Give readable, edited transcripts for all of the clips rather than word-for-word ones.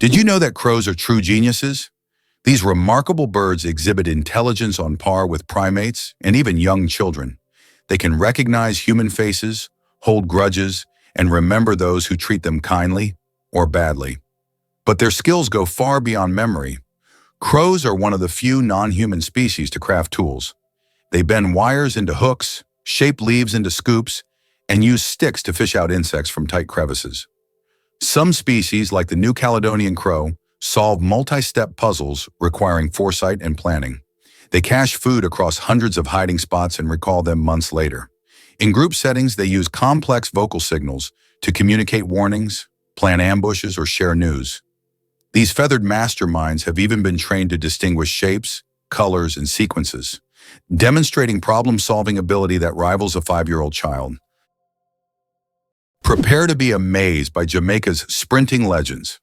Did you know that crows are true geniuses? These remarkable birds exhibit intelligence on par with primates and even young children. They can recognize human faces, hold grudges, and remember those who treat them kindly or badly. But their skills go far beyond memory. Crows are one of the few non-human species to craft tools. They bend wires into hooks, shape leaves into scoops, and use sticks to fish out insects from tight crevices. Some species, like the New Caledonian crow, solve multi-step puzzles requiring foresight and planning. They cache food across hundreds of hiding spots and recall them months later. In group settings, they use complex vocal signals to communicate warnings, plan ambushes, or share news. These feathered masterminds have even been trained to distinguish shapes, colors, and sequences, demonstrating problem-solving ability that rivals a 5-year-old child. Prepare to be amazed by Jamaica's sprinting legends.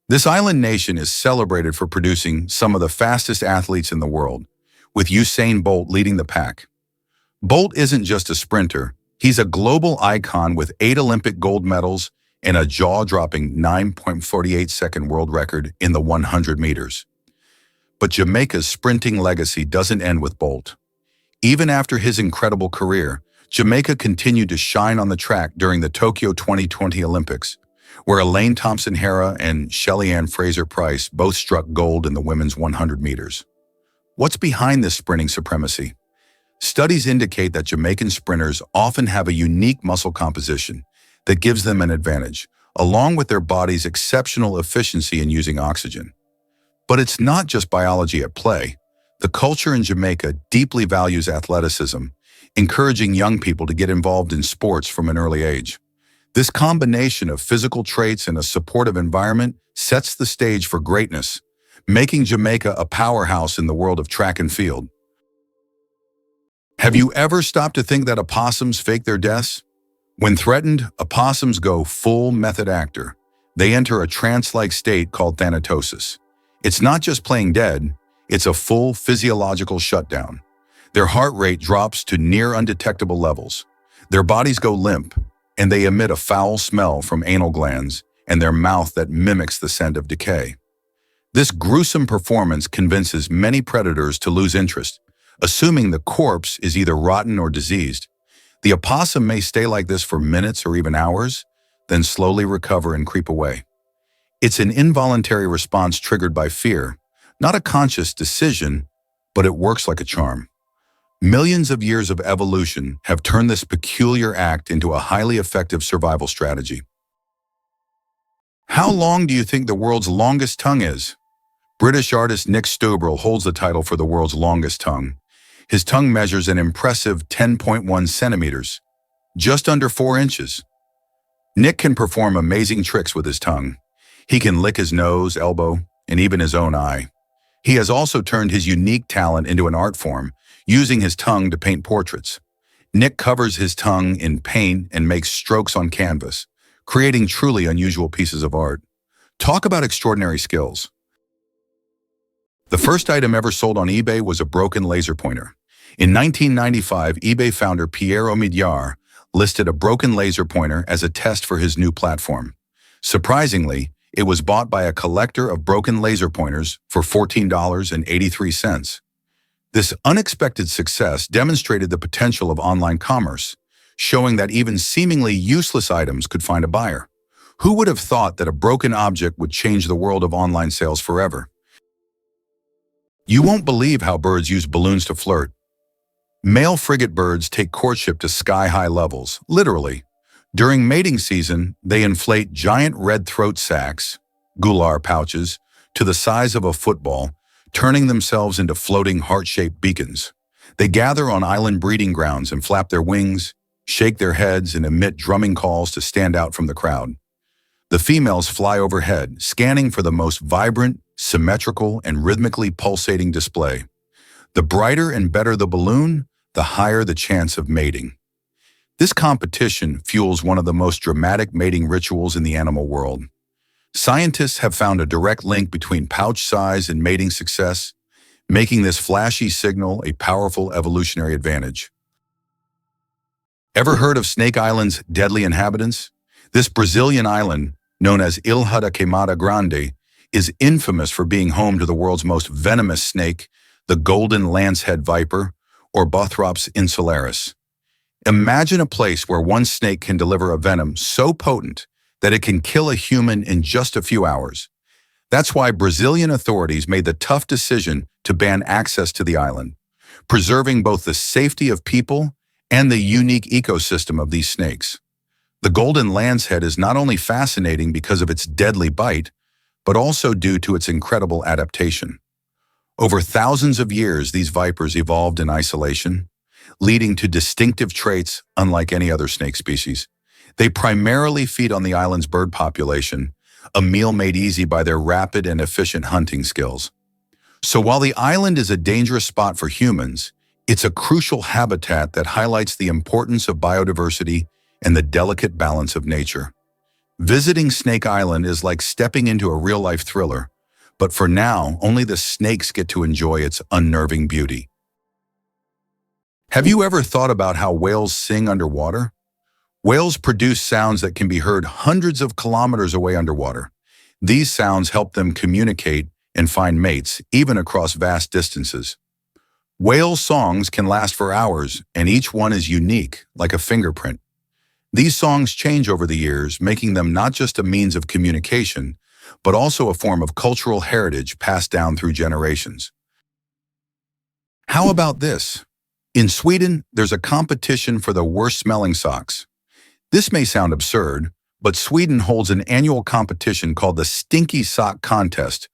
This island nation is celebrated for producing some of the fastest athletes in the world, with Usain Bolt leading the pack. Bolt isn't just a sprinter, he's a global icon with 8 Olympic gold medals and a jaw-dropping 9.48-second world record in the 100 meters. But Jamaica's sprinting legacy doesn't end with Bolt. Even after his incredible career, Jamaica continued to shine on the track during the Tokyo 2020 Olympics, where Elaine Thompson-Herah and Shelly-Ann Fraser-Pryce both struck gold in the women's 100 meters. What's behind this sprinting supremacy? Studies indicate that Jamaican sprinters often have a unique muscle composition that gives them an advantage, along with their body's exceptional efficiency in using oxygen. But it's not just biology at play. The culture in Jamaica deeply values athleticism, encouraging young people to get involved in sports from an early age. This combination of physical traits and a supportive environment sets the stage for greatness, making Jamaica a powerhouse in the world of track and field. Have you ever stopped to think that opossums fake their deaths? When threatened, opossums go full method actor. They enter a trance-like state called thanatosis. It's not just playing dead, it's a full physiological shutdown. Their heart rate drops to near undetectable levels. Their bodies go limp, and they emit a foul smell from anal glands and their mouth that mimics the scent of decay. This gruesome performance convinces many predators to lose interest, assuming the corpse is either rotten or diseased. The opossum may stay like this for minutes or even hours, then slowly recover and creep away. It's an involuntary response triggered by fear, not a conscious decision, but it works like a charm. Millions of years of evolution have turned this peculiar act into a highly effective survival strategy. How long do you think the world's longest tongue is? British artist Nick Stubrel holds the title for the world's longest tongue. His tongue measures an impressive 10.1 centimeters, just under 4 inches. Nick can perform amazing tricks with his tongue. He can lick his nose, elbow, and even his own eye. He has also turned his unique talent into an art form, using his tongue to paint portraits. Nick covers his tongue in paint and makes strokes on canvas, creating truly unusual pieces of art. Talk about extraordinary skills. The first item ever sold on eBay was a broken laser pointer. In 1995, eBay founder Pierre Omidyar listed a broken laser pointer as a test for his new platform. Surprisingly, it was bought by a collector of broken laser pointers for $14.83. This unexpected success demonstrated the potential of online commerce, showing that even seemingly useless items could find a buyer. Who would have thought that a broken object would change the world of online sales forever? You won't believe how birds use balloons to flirt. Male frigate birds take courtship to sky-high levels, literally. During mating season, they inflate giant red throat sacs, gular pouches, to the size of a football, turning themselves into floating heart-shaped beacons. They gather on island breeding grounds and flap their wings, shake their heads, and emit drumming calls to stand out from the crowd. The females fly overhead, scanning for the most vibrant, symmetrical, and rhythmically pulsating display. The brighter and better the balloon, the higher the chance of mating. This competition fuels one of the most dramatic mating rituals in the animal world. Scientists have found a direct link between pouch size and mating success, making this flashy signal a powerful evolutionary advantage. Ever heard of Snake Island's deadly inhabitants? This Brazilian island, known as Ilha da Queimada Grande, is infamous for being home to the world's most venomous snake, the golden lancehead viper, or Bothrops insularis. Imagine a place where one snake can deliver a venom so potent that it can kill a human in just a few hours. That's why Brazilian authorities made the tough decision to ban access to the island, preserving both the safety of people and the unique ecosystem of these snakes. The golden lancehead is not only fascinating because of its deadly bite, but also due to its incredible adaptation. Over thousands of years, these vipers evolved in isolation, leading to distinctive traits unlike any other snake species. They primarily feed on the island's bird population, a meal made easy by their rapid and efficient hunting skills. So while the island is a dangerous spot for humans, it's a crucial habitat that highlights the importance of biodiversity and the delicate balance of nature. Visiting Snake Island is like stepping into a real-life thriller, but for now, only the snakes get to enjoy its unnerving beauty. Have you ever thought about how whales sing underwater? Whales produce sounds that can be heard hundreds of kilometers away underwater. These sounds help them communicate and find mates, even across vast distances. Whale songs can last for hours, and each one is unique, like a fingerprint. These songs change over the years, making them not just a means of communication, but also a form of cultural heritage passed down through generations. How about this? In Sweden, there's a competition for the worst-smelling socks. This may sound absurd, but Sweden holds an annual competition called the Stinky Sock Contest,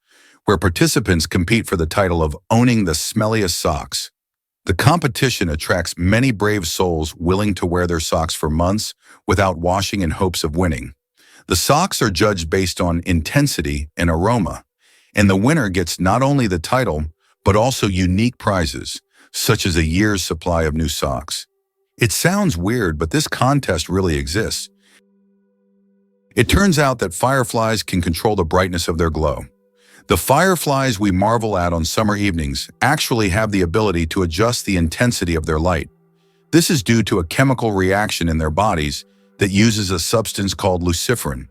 where participants compete for the title of owning the smelliest socks. The competition attracts many brave souls willing to wear their socks for months without washing in hopes of winning. The socks are judged based on intensity and aroma, and the winner gets not only the title, but also unique prizes, such as a year's supply of new socks. It sounds weird, but this contest really exists. It turns out that fireflies can control the brightness of their glow. The fireflies we marvel at on summer evenings actually have the ability to adjust the intensity of their light. This is due to a chemical reaction in their bodies that uses a substance called luciferin.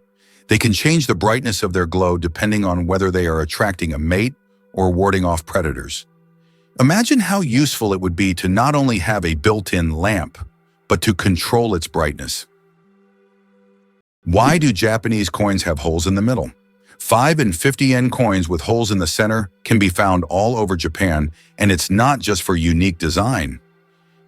They can change the brightness of their glow depending on whether they are attracting a mate or warding off predators. Imagine how useful it would be to not only have a built-in lamp, but to control its brightness. Why do Japanese coins have holes in the middle? 5 and 50 yen coins with holes in the center can be found all over Japan, and it's not just for unique design.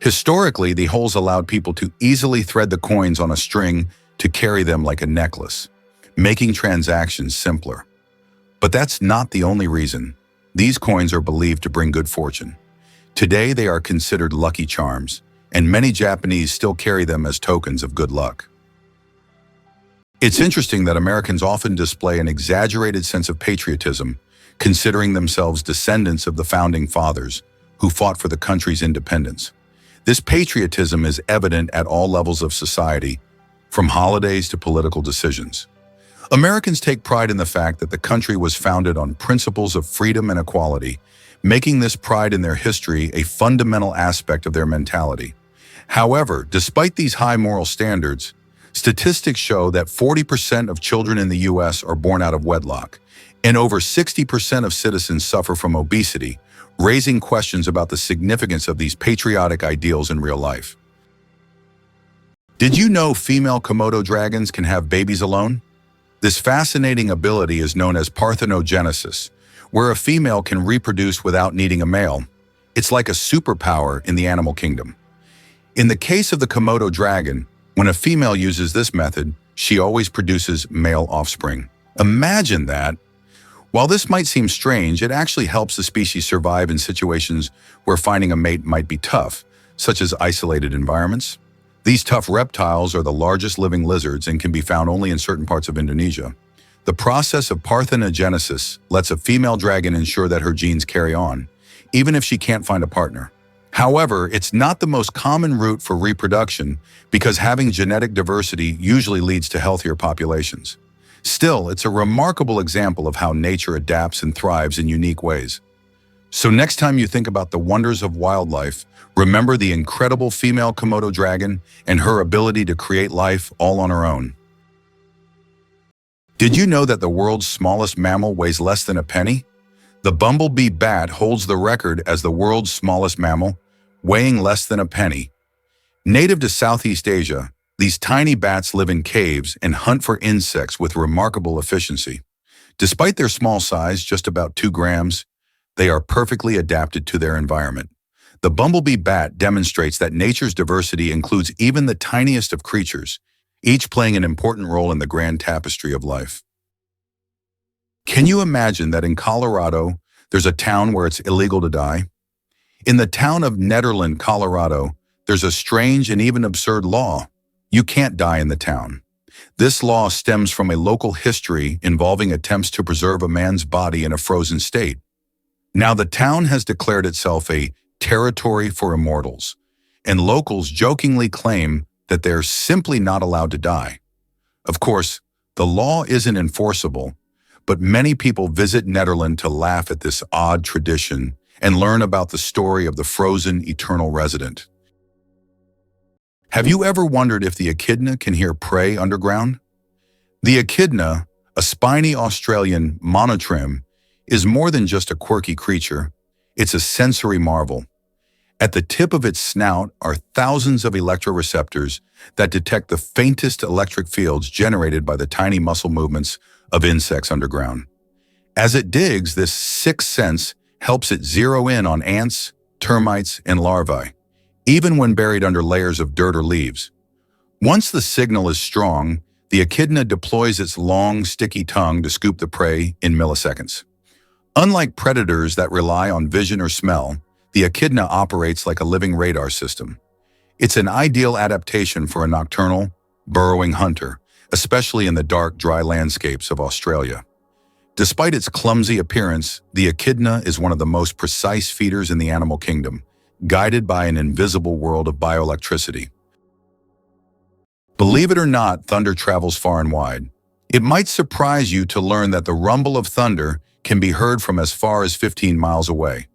Historically, the holes allowed people to easily thread the coins on a string to carry them like a necklace, making transactions simpler. But that's not the only reason. These coins are believed to bring good fortune. Today, they are considered lucky charms, and many Japanese still carry them as tokens of good luck. It's interesting that Americans often display an exaggerated sense of patriotism, considering themselves descendants of the founding fathers who fought for the country's independence. This patriotism is evident at all levels of society, from holidays to political decisions. Americans take pride in the fact that the country was founded on principles of freedom and equality, making this pride in their history a fundamental aspect of their mentality. However, despite these high moral standards, statistics show that 40% of children in the U.S. are born out of wedlock, and over 60% of citizens suffer from obesity, raising questions about the significance of these patriotic ideals in real life. Did you know female Komodo dragons can have babies alone? This fascinating ability is known as parthenogenesis, where a female can reproduce without needing a male. It's like a superpower in the animal kingdom. In the case of the Komodo dragon, when a female uses this method, she always produces male offspring. Imagine that! While this might seem strange, it actually helps the species survive in situations where finding a mate might be tough, such as isolated environments. These tough reptiles are the largest living lizards and can be found only in certain parts of Indonesia. The process of parthenogenesis lets a female dragon ensure that her genes carry on, even if she can't find a partner. However, it's not the most common route for reproduction because having genetic diversity usually leads to healthier populations. Still, it's a remarkable example of how nature adapts and thrives in unique ways. So next time you think about the wonders of wildlife, remember the incredible female Komodo dragon and her ability to create life all on her own. Did you know that the world's smallest mammal weighs less than a penny? The bumblebee bat holds the record as the world's smallest mammal, weighing less than a penny. Native to Southeast Asia, these tiny bats live in caves and hunt for insects with remarkable efficiency. Despite their small size, just about 2 grams, they are perfectly adapted to their environment. The bumblebee bat demonstrates that nature's diversity includes even the tiniest of creatures, each playing an important role in the grand tapestry of life. Can you imagine that in Colorado, there's a town where it's illegal to die? In the town of Nederland, Colorado, there's a strange and even absurd law. You can't die in the town. This law stems from a local history involving attempts to preserve a man's body in a frozen state. Now, the town has declared itself a territory for immortals, and locals jokingly claim that they're simply not allowed to die. Of course, the law isn't enforceable, but many people visit Nederland to laugh at this odd tradition and learn about the story of the frozen eternal resident. Have you ever wondered if the echidna can hear prey underground? The echidna, a spiny Australian monotrim, is more than just a quirky creature. It's a sensory marvel. At the tip of its snout are thousands of electroreceptors that detect the faintest electric fields generated by the tiny muscle movements of insects underground. As it digs, this sixth sense helps it zero in on ants, termites, and larvae, even when buried under layers of dirt or leaves. Once the signal is strong, the echidna deploys its long, sticky tongue to scoop the prey in milliseconds. Unlike predators that rely on vision or smell, the echidna operates like a living radar system. It's an ideal adaptation for a nocturnal, burrowing hunter, especially in the dark, dry landscapes of Australia. Despite its clumsy appearance, the echidna is one of the most precise feeders in the animal kingdom, guided by an invisible world of bioelectricity. Believe it or not, thunder travels far and wide. It might surprise you to learn that the rumble of thunder can be heard from as far as 15 miles away.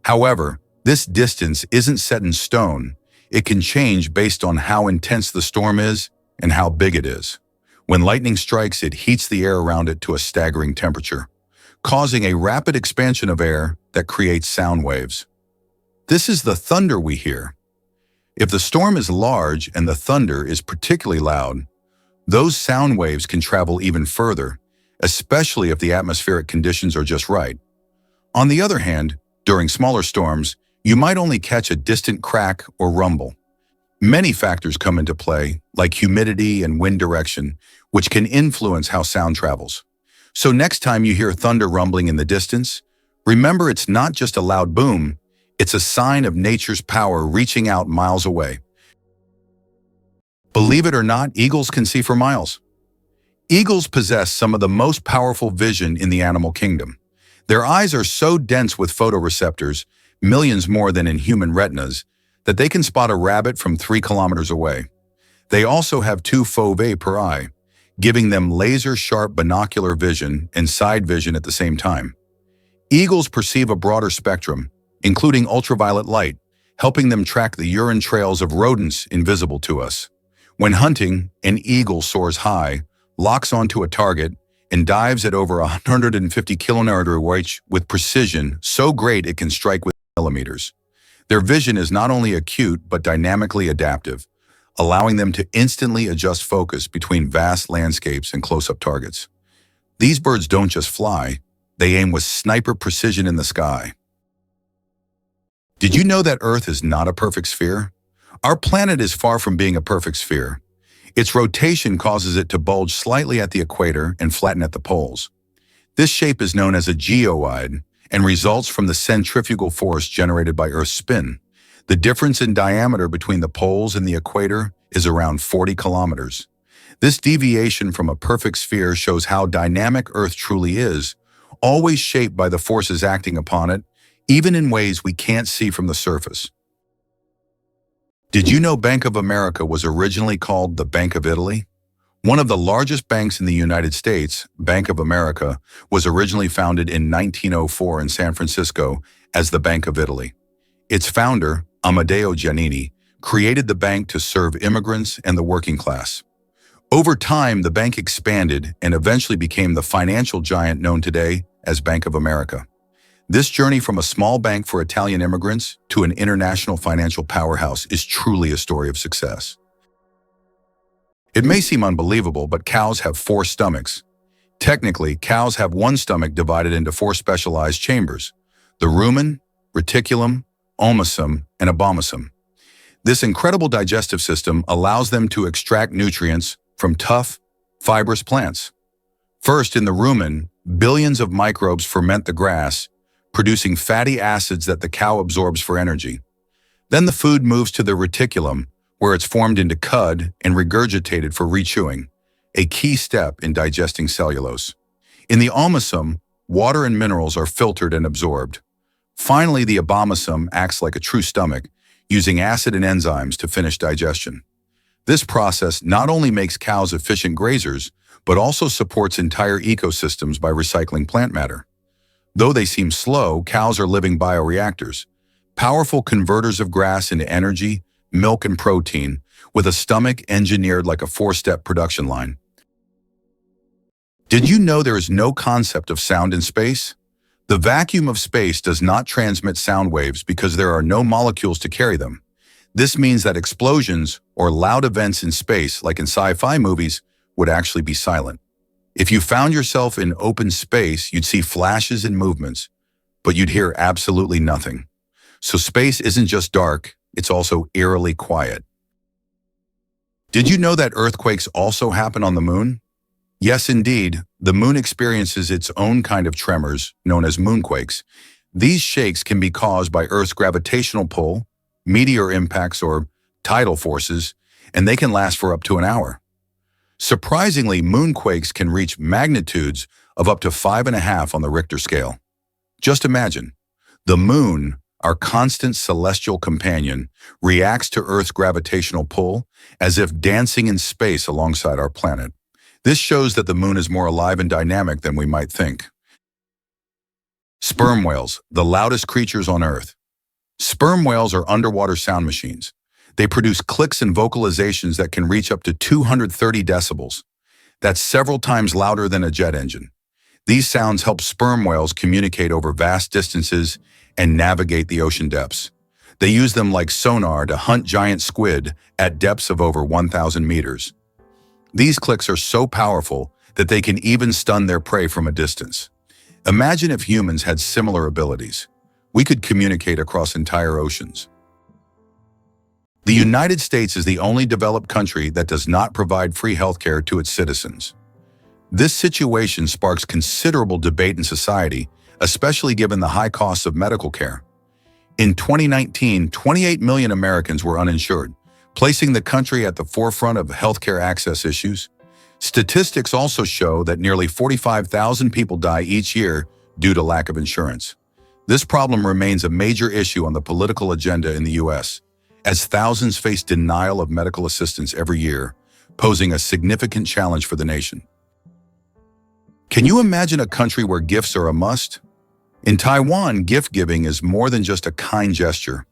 However, this distance isn't set in stone. It can change based on how intense the storm is and how big it is. When lightning strikes, it heats the air around it to a staggering temperature, causing a rapid expansion of air that creates sound waves. This is the thunder we hear. If the storm is large and the thunder is particularly loud, those sound waves can travel even further, especially if the atmospheric conditions are just right. On the other hand, during smaller storms, you might only catch a distant crack or rumble. Many factors come into play, like humidity and wind direction, which can influence how sound travels. So next time you hear thunder rumbling in the distance, remember it's not just a loud boom, it's a sign of nature's power reaching out miles away. Believe it or not, eagles can see for miles. Eagles possess some of the most powerful vision in the animal kingdom. Their eyes are so dense with photoreceptors, millions more than in human retinas, that they can spot a rabbit from 3 kilometers away. They also have 2 foveae per eye, giving them laser-sharp binocular vision and side vision at the same time. Eagles perceive a broader spectrum, including ultraviolet light, helping them track the urine trails of rodents invisible to us. When hunting, an eagle soars high, locks onto a target, and dives at over 150 km/h with precision so great it can strike with millimeters. Their vision is not only acute but dynamically adaptive, allowing them to instantly adjust focus between vast landscapes and close-up targets. These birds don't just fly, they aim with sniper precision in the sky. Did you know that Earth is not a perfect sphere? Our planet is far from being a perfect sphere. Its rotation causes it to bulge slightly at the equator and flatten at the poles. This shape is known as a geoid and results from the centrifugal force generated by Earth's spin. The difference in diameter between the poles and the equator is around 40 kilometers. This deviation from a perfect sphere shows how dynamic Earth truly is, always shaped by the forces acting upon it, even in ways we can't see from the surface. Did you know Bank of America was originally called the Bank of Italy? One of the largest banks in the United States, Bank of America, was originally founded in 1904 in San Francisco as the Bank of Italy. Its founder, Amedeo Giannini, created the bank to serve immigrants and the working class. Over time, the bank expanded and eventually became the financial giant known today as Bank of America. This journey from a small bank for Italian immigrants to an international financial powerhouse is truly a story of success. It may seem unbelievable, but cows have 4 stomachs. Technically, cows have one stomach divided into 4 specialized chambers: the rumen, reticulum, omasum, and abomasum. This incredible digestive system allows them to extract nutrients from tough, fibrous plants. First, in the rumen, billions of microbes ferment the grass, producing fatty acids that the cow absorbs for energy. Then the food moves to the reticulum, where it's formed into cud and regurgitated for rechewing, a key step in digesting cellulose. In the omasum, water and minerals are filtered and absorbed. Finally, the abomasum acts like a true stomach, using acid and enzymes to finish digestion. This process not only makes cows efficient grazers, but also supports entire ecosystems by recycling plant matter. Though they seem slow, cows are living bioreactors, powerful converters of grass into energy, milk, and protein, with a stomach engineered like a 4-step production line. Did you know there is no concept of sound in space? The vacuum of space does not transmit sound waves because there are no molecules to carry them. This means that explosions or loud events in space, like in sci-fi movies, would actually be silent. If you found yourself in open space, you'd see flashes and movements, but you'd hear absolutely nothing. So space isn't just dark, it's also eerily quiet. Did you know that earthquakes also happen on the moon? Yes, indeed. The moon experiences its own kind of tremors, known as moonquakes. These shakes can be caused by Earth's gravitational pull, meteor impacts, or tidal forces, and they can last for up to an hour. Surprisingly, moonquakes can reach magnitudes of up to 5.5 on the Richter scale. Just imagine, the moon, our constant celestial companion, reacts to Earth's gravitational pull as if dancing in space alongside our planet. This shows that the moon is more alive and dynamic than we might think. Sperm whales, the loudest creatures on Earth. Sperm whales are underwater sound machines. They produce clicks and vocalizations that can reach up to 230 decibels. That's several times louder than a jet engine. These sounds help sperm whales communicate over vast distances and navigate the ocean depths. They use them like sonar to hunt giant squid at depths of over 1,000 meters. These clicks are so powerful that they can even stun their prey from a distance. Imagine if humans had similar abilities. We could communicate across entire oceans. The United States is the only developed country that does not provide free healthcare to its citizens. This situation sparks considerable debate in society, especially given the high costs of medical care. In 2019, 28 million Americans were uninsured, placing the country at the forefront of healthcare access issues. Statistics also show that nearly 45,000 people die each year due to lack of insurance. This problem remains a major issue on the political agenda in the U.S., as thousands face denial of medical assistance every year, posing a significant challenge for the nation. Can you imagine a country where gifts are a must? In Taiwan, gift-giving is more than just a kind gesture.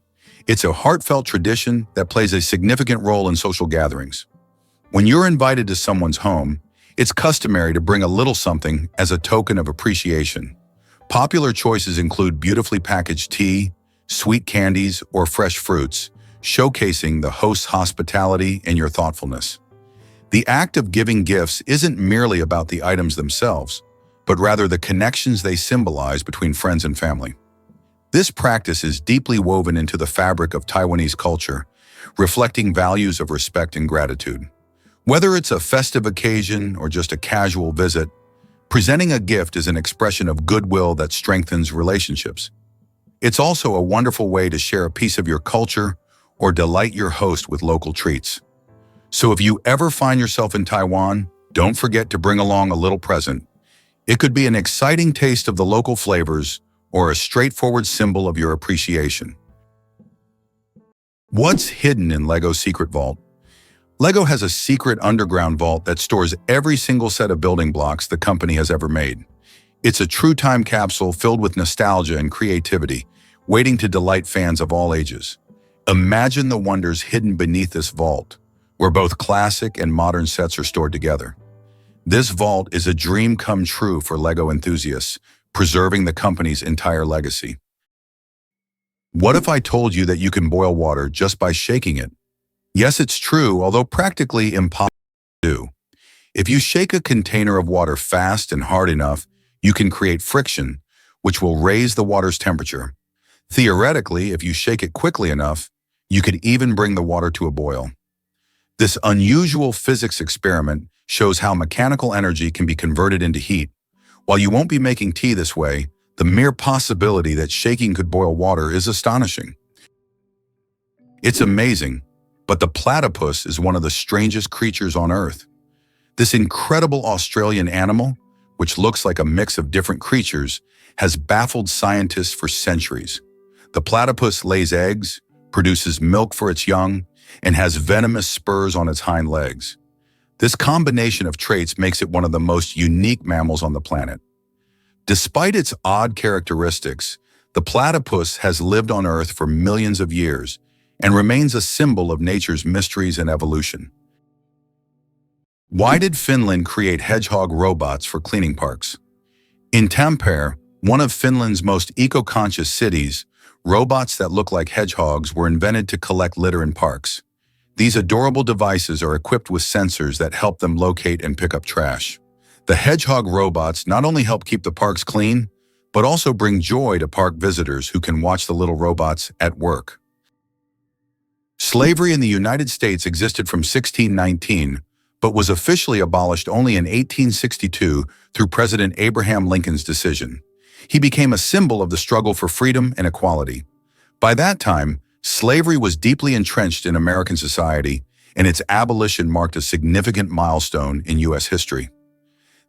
It's a heartfelt tradition that plays a significant role in social gatherings. When you're invited to someone's home, it's customary to bring a little something as a token of appreciation. Popular choices include beautifully packaged tea, sweet candies, or fresh fruits, showcasing the host's hospitality and your thoughtfulness. The act of giving gifts isn't merely about the items themselves, but rather the connections they symbolize between friends and family. This practice is deeply woven into the fabric of Taiwanese culture, reflecting values of respect and gratitude. Whether it's a festive occasion or just a casual visit, presenting a gift is an expression of goodwill that strengthens relationships. It's also a wonderful way to share a piece of your culture or delight your host with local treats. So if you ever find yourself in Taiwan, don't forget to bring along a little present. It could be an exciting taste of the local flavors or a straightforward symbol of your appreciation. What's hidden in LEGO's secret vault? LEGO has a secret underground vault that stores every single set of building blocks the company has ever made. It's a true time capsule filled with nostalgia and creativity, waiting to delight fans of all ages. Imagine the wonders hidden beneath this vault, where both classic and modern sets are stored together. This vault is a dream come true for LEGO enthusiasts, preserving the company's entire legacy. What if I told you that you can boil water just by shaking it? Yes, it's true, although practically impossible to do. If you shake a container of water fast and hard enough, you can create friction, which will raise the water's temperature. Theoretically, if you shake it quickly enough, you could even bring the water to a boil. This unusual physics experiment shows how mechanical energy can be converted into heat. While you won't be making tea this way, the mere possibility that shaking could boil water is astonishing. It's amazing, but the platypus is one of the strangest creatures on Earth. This incredible Australian animal, which looks like a mix of different creatures, has baffled scientists for centuries. The platypus lays eggs, produces milk for its young, and has venomous spurs on its hind legs. This combination of traits makes it one of the most unique mammals on the planet. Despite its odd characteristics, the platypus has lived on Earth for millions of years and remains a symbol of nature's mysteries and evolution. Why did Finland create hedgehog robots for cleaning parks? In Tampere, one of Finland's most eco-conscious cities, robots that look like hedgehogs were invented to collect litter in parks. These adorable devices are equipped with sensors that help them locate and pick up trash. The hedgehog robots not only help keep the parks clean, but also bring joy to park visitors who can watch the little robots at work. Slavery in the United States existed from 1619, but was officially abolished only in 1862 through President Abraham Lincoln's decision. He became a symbol of the struggle for freedom and equality. By that time, slavery was deeply entrenched in American society, and its abolition marked a significant milestone in U.S. history.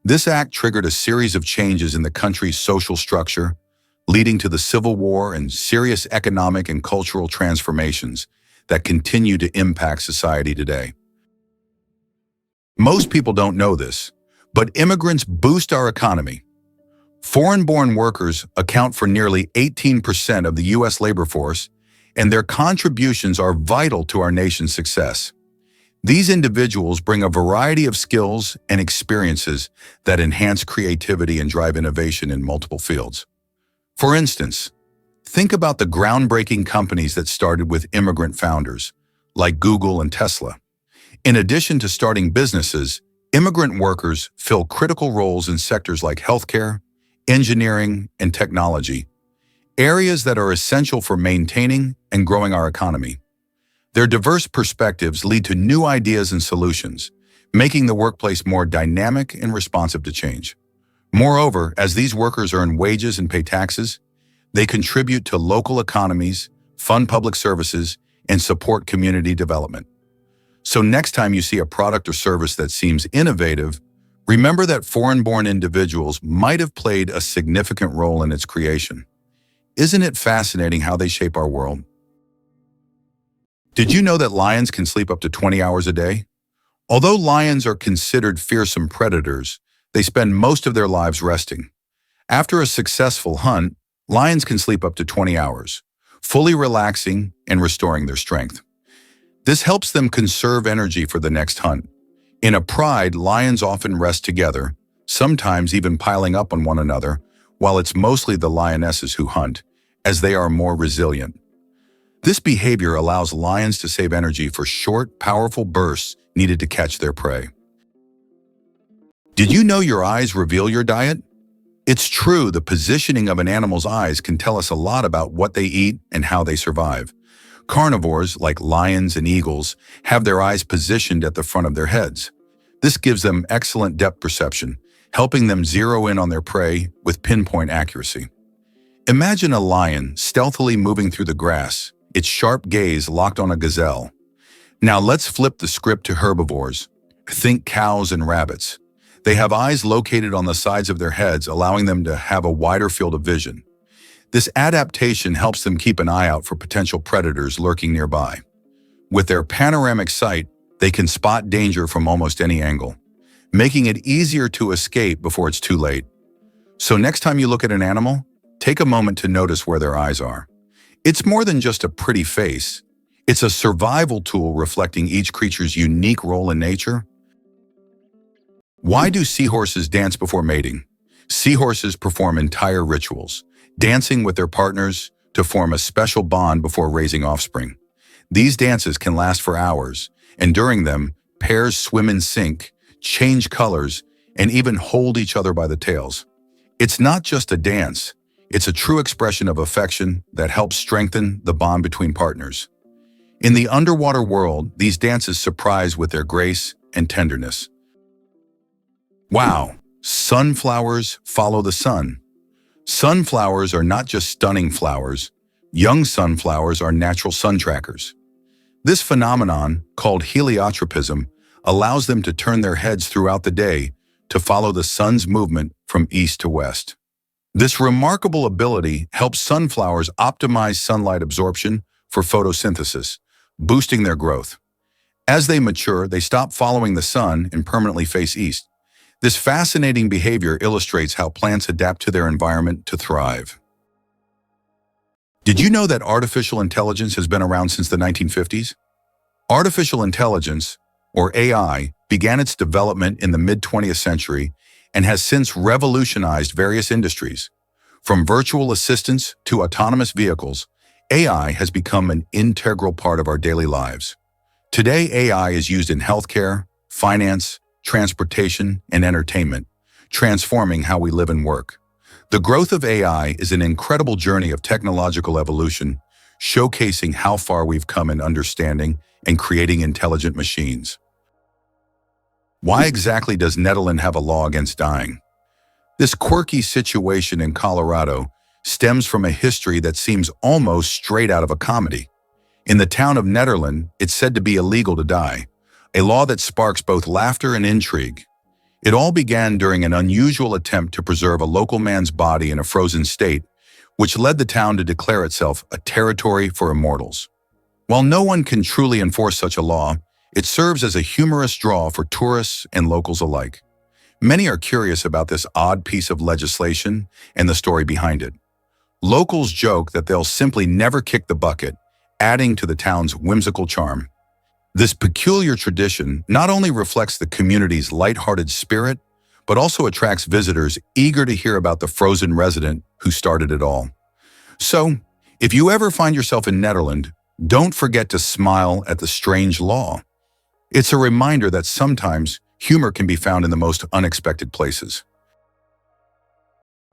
This act triggered a series of changes in the country's social structure, leading to the Civil War and serious economic and cultural transformations that continue to impact society today. Most people don't know this, but immigrants boost our economy. Foreign-born workers account for nearly 18% of the U.S. labor force, and their contributions are vital to our nation's success. These individuals bring a variety of skills and experiences that enhance creativity and drive innovation in multiple fields. For instance, think about the groundbreaking companies that started with immigrant founders, like Google and Tesla. In addition to starting businesses, immigrant workers fill critical roles in sectors like healthcare, engineering, and technology, areas that are essential for maintaining and growing our economy. Their diverse perspectives lead to new ideas and solutions, making the workplace more dynamic and responsive to change. Moreover, as these workers earn wages and pay taxes, they contribute to local economies, fund public services, and support community development. So next time you see a product or service that seems innovative, remember that foreign-born individuals might have played a significant role in its creation. Isn't it fascinating how they shape our world? Did you know that lions can sleep up to 20 hours a day? Although lions are considered fearsome predators, they spend most of their lives resting. After a successful hunt, lions can sleep up to 20 hours, fully relaxing and restoring their strength. This helps them conserve energy for the next hunt. In a pride, lions often rest together, sometimes even piling up on one another, while it's mostly the lionesses who hunt, as they are more resilient. This behavior allows lions to save energy for short, powerful bursts needed to catch their prey. Did you know your eyes reveal your diet? It's true, the positioning of an animal's eyes can tell us a lot about what they eat and how they survive. Carnivores, like lions and eagles, have their eyes positioned at the front of their heads. This gives them excellent depth perception, helping them zero in on their prey with pinpoint accuracy. Imagine a lion stealthily moving through the grass, its sharp gaze locked on a gazelle. Now let's flip the script to herbivores. Think cows and rabbits. They have eyes located on the sides of their heads, allowing them to have a wider field of vision. This adaptation helps them keep an eye out for potential predators lurking nearby. With their panoramic sight, they can spot danger from almost any angle, making it easier to escape before it's too late. So next time you look at an animal, take a moment to notice where their eyes are. It's more than just a pretty face. It's a survival tool reflecting each creature's unique role in nature. Why do seahorses dance before mating? Seahorses perform entire rituals, dancing with their partners to form a special bond before raising offspring. These dances can last for hours, and during them, pairs swim in sync, change colors, and even hold each other by the tails. It's not just a dance, it's a true expression of affection that helps strengthen the bond between partners. In the underwater world, these dances surprise with their grace and tenderness. Wow, sunflowers follow the sun. Sunflowers are not just stunning flowers. Young sunflowers are natural sun trackers. This phenomenon, called heliotropism, allows them to turn their heads throughout the day to follow the sun's movement from east to west. This remarkable ability helps sunflowers optimize sunlight absorption for photosynthesis, boosting their growth. As they mature, they stop following the sun and permanently face east. This fascinating behavior illustrates how plants adapt to their environment to thrive. Did you know that artificial intelligence has been around since the 1950s? Artificial intelligence, or AI, began its development in the mid-20th century and has since revolutionized various industries. From virtual assistants to autonomous vehicles, AI has become an integral part of our daily lives. Today, AI is used in healthcare, finance, transportation, and entertainment, transforming how we live and work. The growth of AI is an incredible journey of technological evolution, showcasing how far we've come in understanding and creating intelligent machines. Why exactly does Nederland have a law against dying? This quirky situation in Colorado stems from a history that seems almost straight out of a comedy. In the town of Nederland, it's said to be illegal to die, a law that sparks both laughter and intrigue. It all began during an unusual attempt to preserve a local man's body in a frozen state, which led the town to declare itself a territory for immortals. While no one can truly enforce such a law, it serves as a humorous draw for tourists and locals alike. Many are curious about this odd piece of legislation and the story behind it. Locals joke that they'll simply never kick the bucket, adding to the town's whimsical charm. This peculiar tradition not only reflects the community's lighthearted spirit, but also attracts visitors eager to hear about the frozen resident who started it all. So, if you ever find yourself in Nederland, don't forget to smile at the strange law. It's a reminder that sometimes humor can be found in the most unexpected places.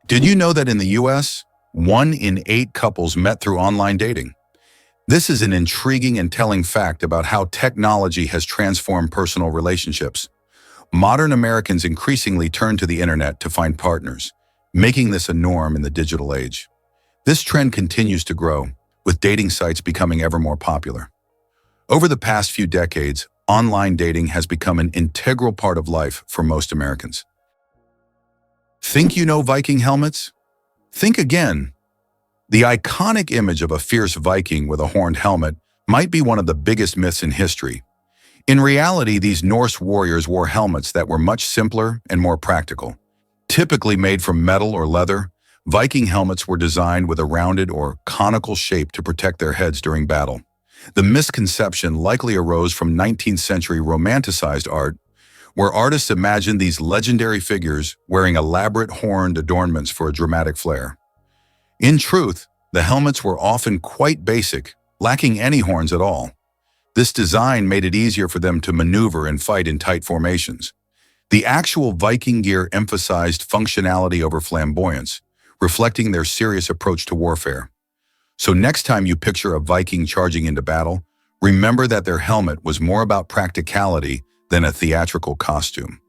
Did you know that in the US, 1 in 8 couples met through online dating? This is an intriguing and telling fact about how technology has transformed personal relationships. Modern Americans increasingly turn to the internet to find partners, making this a norm in the digital age. This trend continues to grow, with dating sites becoming ever more popular. Over the past few decades, online dating has become an integral part of life for most Americans. Think you know Viking helmets? Think again. The iconic image of a fierce Viking with a horned helmet might be one of the biggest myths in history. In reality, these Norse warriors wore helmets that were much simpler and more practical. Typically made from metal or leather, Viking helmets were designed with a rounded or conical shape to protect their heads during battle. The misconception likely arose from 19th century romanticized art, where artists imagined these legendary figures wearing elaborate horned adornments for a dramatic flair. In truth, the helmets were often quite basic, lacking any horns at all. This design made it easier for them to maneuver and fight in tight formations. The actual Viking gear emphasized functionality over flamboyance, reflecting their serious approach to warfare. So next time you picture a Viking charging into battle, remember that their helmet was more about practicality than a theatrical costume.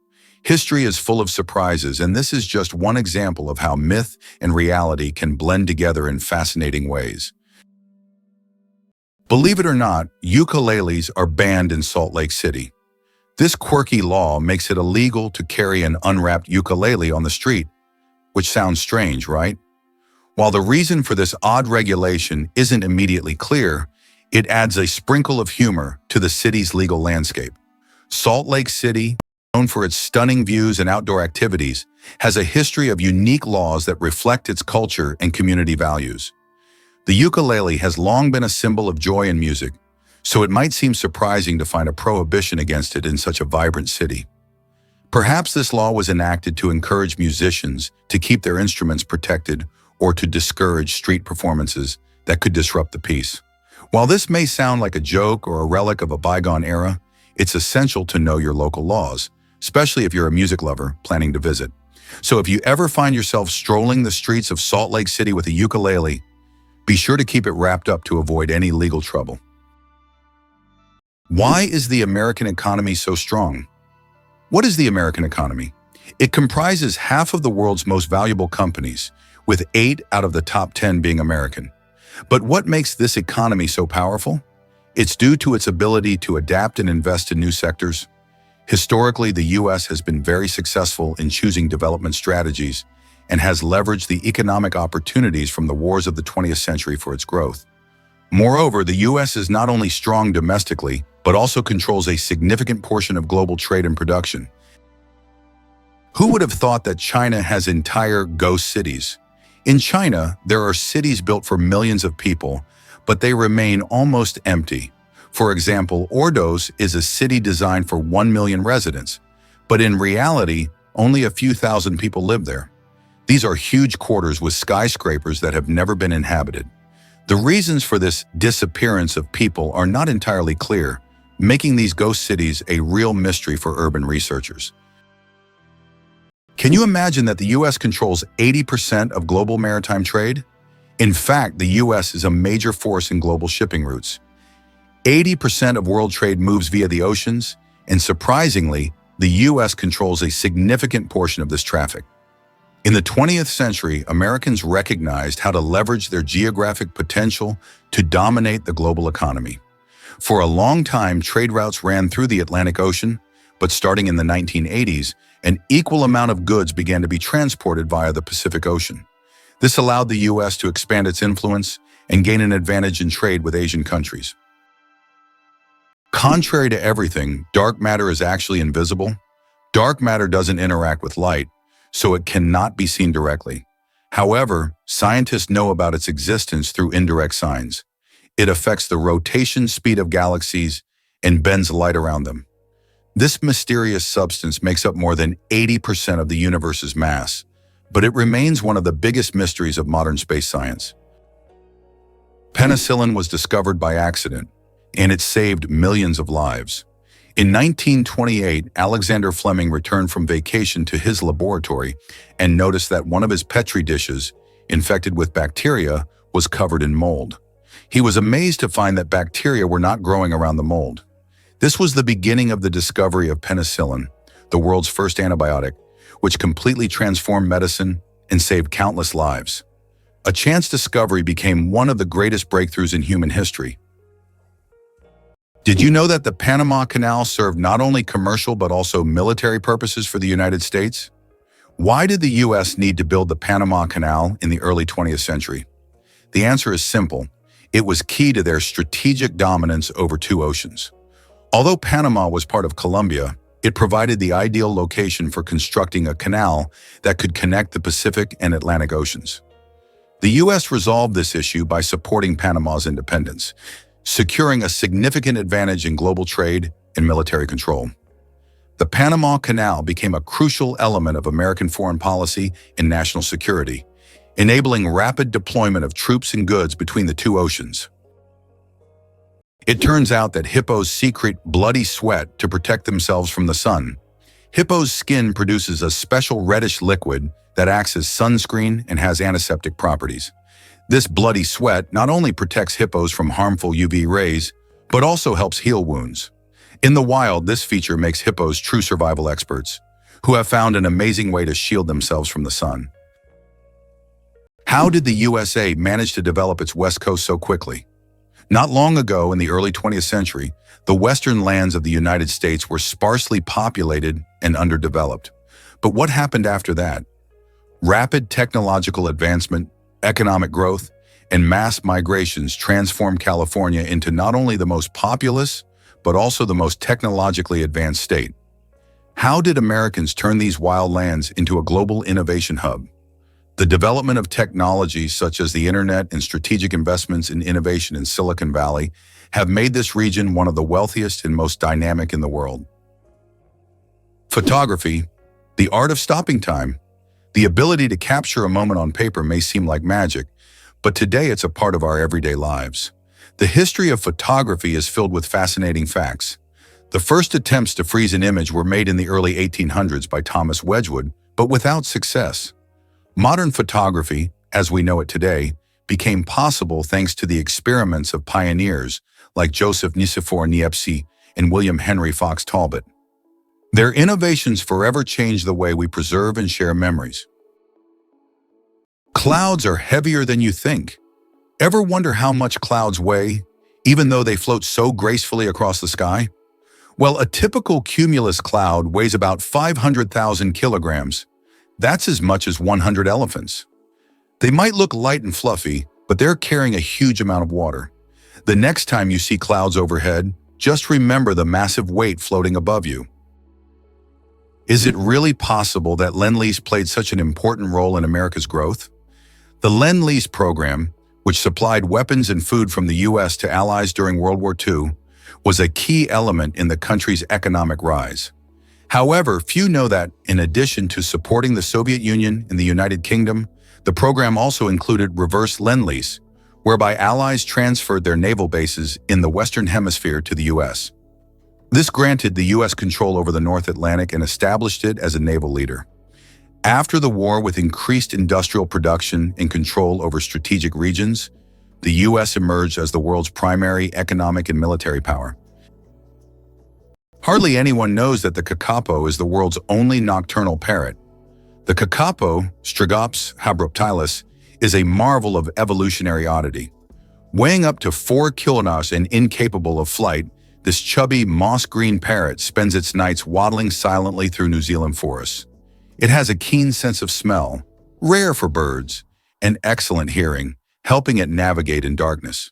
History is full of surprises, and this is just one example of how myth and reality can blend together in fascinating ways. Believe it or not, ukuleles are banned in Salt Lake City. This quirky law makes it illegal to carry an unwrapped ukulele on the street, which sounds strange, right? While the reason for this odd regulation isn't immediately clear, it adds a sprinkle of humor to the city's legal landscape. Salt Lake City, known for its stunning views and outdoor activities, has a history of unique laws that reflect its culture and community values. The ukulele has long been a symbol of joy and music, so it might seem surprising to find a prohibition against it in such a vibrant city. Perhaps this law was enacted to encourage musicians to keep their instruments protected or to discourage street performances that could disrupt the peace. While this may sound like a joke or a relic of a bygone era, it's essential to know your local laws, especially if you're a music lover planning to visit. So if you ever find yourself strolling the streets of Salt Lake City with a ukulele, be sure to keep it wrapped up to avoid any legal trouble. Why is the American economy so strong? What is the American economy? It comprises half of the world's most valuable companies, with 8 out of the top 10 being American. But what makes this economy so powerful? It's due to its ability to adapt and invest in new sectors. Historically, the U.S. has been very successful in choosing development strategies and has leveraged the economic opportunities from the wars of the 20th century for its growth. Moreover, the U.S. is not only strong domestically, but also controls a significant portion of global trade and production. Who would have thought that China has entire ghost cities? In China, there are cities built for millions of people, but they remain almost empty. For example, Ordos is a city designed for 1 million residents, but in reality, only a few thousand people live there. These are huge quarters with skyscrapers that have never been inhabited. The reasons for this disappearance of people are not entirely clear, making these ghost cities a real mystery for urban researchers. Can you imagine that the U.S. controls 80% of global maritime trade? In fact, the U.S. is a major force in global shipping routes. 80% of world trade moves via the oceans, and surprisingly, the U.S. controls a significant portion of this traffic. In the 20th century, Americans recognized how to leverage their geographic potential to dominate the global economy. For a long time, trade routes ran through the Atlantic Ocean, but starting in the 1980s, an equal amount of goods began to be transported via the Pacific Ocean. This allowed the U.S. to expand its influence and gain an advantage in trade with Asian countries. Contrary to everything, dark matter is actually invisible. Dark matter doesn't interact with light, so it cannot be seen directly. However, scientists know about its existence through indirect signs. It affects the rotation speed of galaxies and bends light around them. This mysterious substance makes up more than 80% of the universe's mass, but it remains one of the biggest mysteries of modern space science. Penicillin was discovered by accident, and it saved millions of lives. In 1928, Alexander Fleming returned from vacation to his laboratory and noticed that one of his Petri dishes, infected with bacteria, was covered in mold. He was amazed to find that bacteria were not growing around the mold. This was the beginning of the discovery of penicillin, the world's first antibiotic, which completely transformed medicine and saved countless lives. A chance discovery became one of the greatest breakthroughs in human history. Did you know that the Panama Canal served not only commercial but also military purposes for the United States? Why did the U.S. need to build the Panama Canal in the early 20th century? The answer is simple. It was key to their strategic dominance over 2 oceans. Although Panama was part of Colombia, it provided the ideal location for constructing a canal that could connect the Pacific and Atlantic Oceans. The U.S. resolved this issue by supporting Panama's independence, securing a significant advantage in global trade and military control. The Panama Canal became a crucial element of American foreign policy and national security, enabling rapid deployment of troops and goods between the 2 oceans. It turns out that hippos secrete bloody sweat to protect themselves from the sun. Hippo's skin produces a special reddish liquid that acts as sunscreen and has antiseptic properties. This bloody sweat not only protects hippos from harmful UV rays, but also helps heal wounds. In the wild, this feature makes hippos true survival experts, who have found an amazing way to shield themselves from the sun. How did the USA manage to develop its West Coast so quickly? Not long ago, in the early 20th century, the western lands of the United States were sparsely populated and underdeveloped. But what happened after that? Rapid technological advancement, economic growth, and mass migrations transformed California into not only the most populous, but also the most technologically advanced state. How did Americans turn these wild lands into a global innovation hub? The development of technologies such as the internet and strategic investments in innovation in Silicon Valley have made this region one of the wealthiest and most dynamic in the world. Photography, the art of stopping time. The ability to capture a moment on paper may seem like magic, but today it's a part of our everyday lives. The history of photography is filled with fascinating facts. The first attempts to freeze an image were made in the early 1800s by Thomas Wedgwood, but without success. Modern photography, as we know it today, became possible thanks to the experiments of pioneers like Joseph Nicephore Niepce and William Henry Fox Talbot. Their innovations forever changed the way we preserve and share memories. Clouds are heavier than you think. Ever wonder how much clouds weigh, even though they float so gracefully across the sky? Well, a typical cumulus cloud weighs about 500,000 kilograms. That's as much as 100 elephants. They might look light and fluffy, but they're carrying a huge amount of water. The next time you see clouds overhead, just remember the massive weight floating above you. Is it really possible that Lend-Lease played such an important role in America's growth? The Lend-Lease program, which supplied weapons and food from the U.S. to allies during World War II, was a key element in the country's economic rise. However, few know that, in addition to supporting the Soviet Union and the United Kingdom, the program also included reverse Lend-Lease, whereby allies transferred their naval bases in the Western Hemisphere to the U.S. This granted the U.S. control over the North Atlantic and established it as a naval leader. After the war, with increased industrial production and control over strategic regions, the U.S. emerged as the world's primary economic and military power. Hardly anyone knows that the Kakapo is the world's only nocturnal parrot. The Kakapo, Strigops habruptilis, is a marvel of evolutionary oddity. Weighing up to 4 kilograms and incapable of flight, this chubby, moss-green parrot spends its nights waddling silently through New Zealand forests. It has a keen sense of smell, rare for birds, and excellent hearing, helping it navigate in darkness.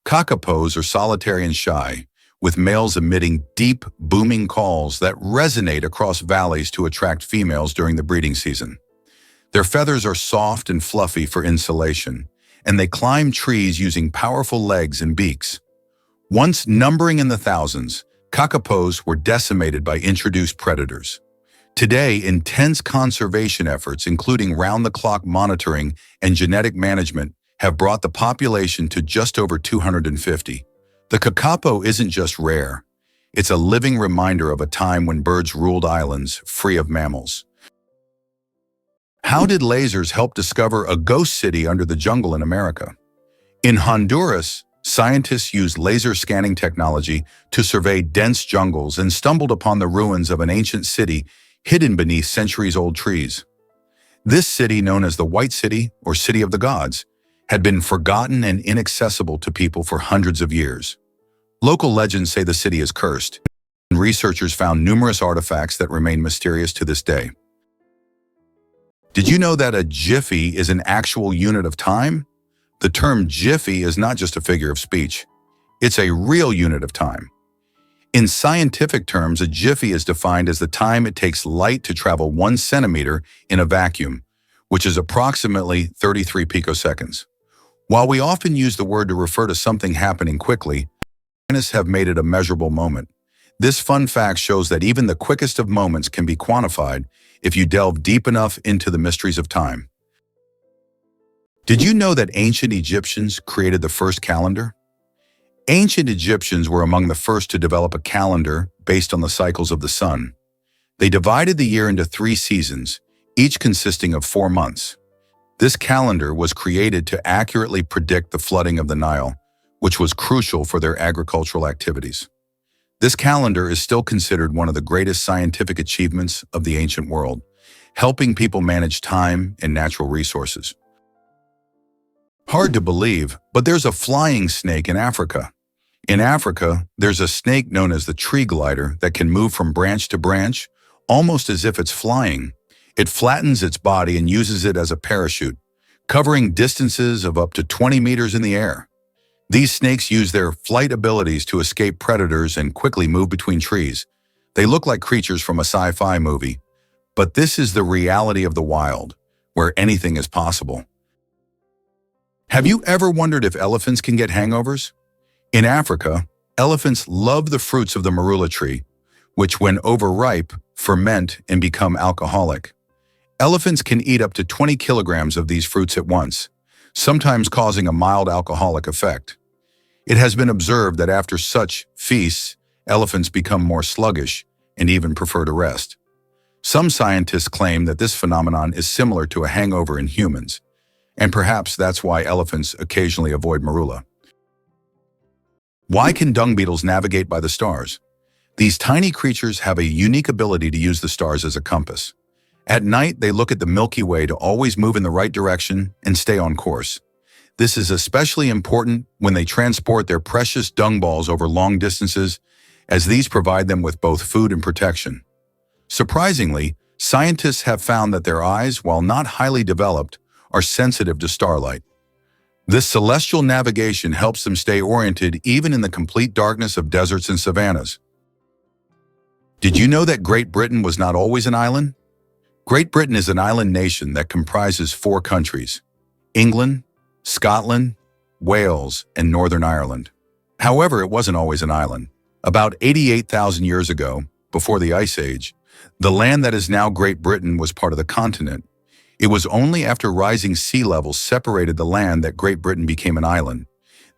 Kakapos are solitary and shy, with males emitting deep, booming calls that resonate across valleys to attract females during the breeding season. Their feathers are soft and fluffy for insulation, and they climb trees using powerful legs and beaks. Once numbering in the thousands, kakapos were decimated by introduced predators. Today, intense conservation efforts, including round-the-clock monitoring and genetic management, have brought the population to just over 250. The kakapo isn't just rare. It's a living reminder of a time when birds ruled islands free of mammals. How did lasers help discover a ghost city under the jungle in America? In Honduras, scientists used laser scanning technology to survey dense jungles and stumbled upon the ruins of an ancient city hidden beneath centuries-old trees. This city, known as the White City or City of the Gods, had been forgotten and inaccessible to people for hundreds of years. Local legends say the city is cursed, and researchers found numerous artifacts that remain mysterious to this day. Did you know that a jiffy is an actual unit of time? The term jiffy is not just a figure of speech. It's a real unit of time. In scientific terms, a jiffy is defined as the time it takes light to travel 1 centimeter in a vacuum, which is approximately 33 picoseconds. While we often use the word to refer to something happening quickly, scientists have made it a measurable moment. This fun fact shows that even the quickest of moments can be quantified if you delve deep enough into the mysteries of time. Did you know that ancient Egyptians created the first calendar? Ancient Egyptians were among the first to develop a calendar based on the cycles of the sun. They divided the year into 3 seasons, each consisting of 4 months. This calendar was created to accurately predict the flooding of the Nile, which was crucial for their agricultural activities. This calendar is still considered one of the greatest scientific achievements of the ancient world, helping people manage time and natural resources. Hard to believe, but there's a flying snake in Africa. In Africa, there's a snake known as the tree glider that can move from branch to branch, almost as if it's flying. It flattens its body and uses it as a parachute, covering distances of up to 20 meters in the air. These snakes use their flight abilities to escape predators and quickly move between trees. They look like creatures from a sci-fi movie, but this is the reality of the wild, where anything is possible. Have you ever wondered if elephants can get hangovers? In Africa, elephants love the fruits of the marula tree, which when overripe, ferment and become alcoholic. Elephants can eat up to 20 kilograms of these fruits at once, sometimes causing a mild alcoholic effect. It has been observed that after such feasts, elephants become more sluggish and even prefer to rest. Some scientists claim that this phenomenon is similar to a hangover in humans, and perhaps that's why elephants occasionally avoid marula. Why can dung beetles navigate by the stars? These tiny creatures have a unique ability to use the stars as a compass. At night, they look at the Milky Way to always move in the right direction and stay on course. This is especially important when they transport their precious dung balls over long distances, as these provide them with both food and protection. Surprisingly, scientists have found that their eyes, while not highly developed, are sensitive to starlight. This celestial navigation helps them stay oriented even in the complete darkness of deserts and savannas. Did you know that Great Britain was not always an island? Great Britain is an island nation that comprises 4 countries: England, Scotland, Wales, and Northern Ireland. However, it wasn't always an island. About 88,000 years ago, before the Ice Age, the land that is now Great Britain was part of the continent. It was only after rising sea levels separated the land that Great Britain became an island.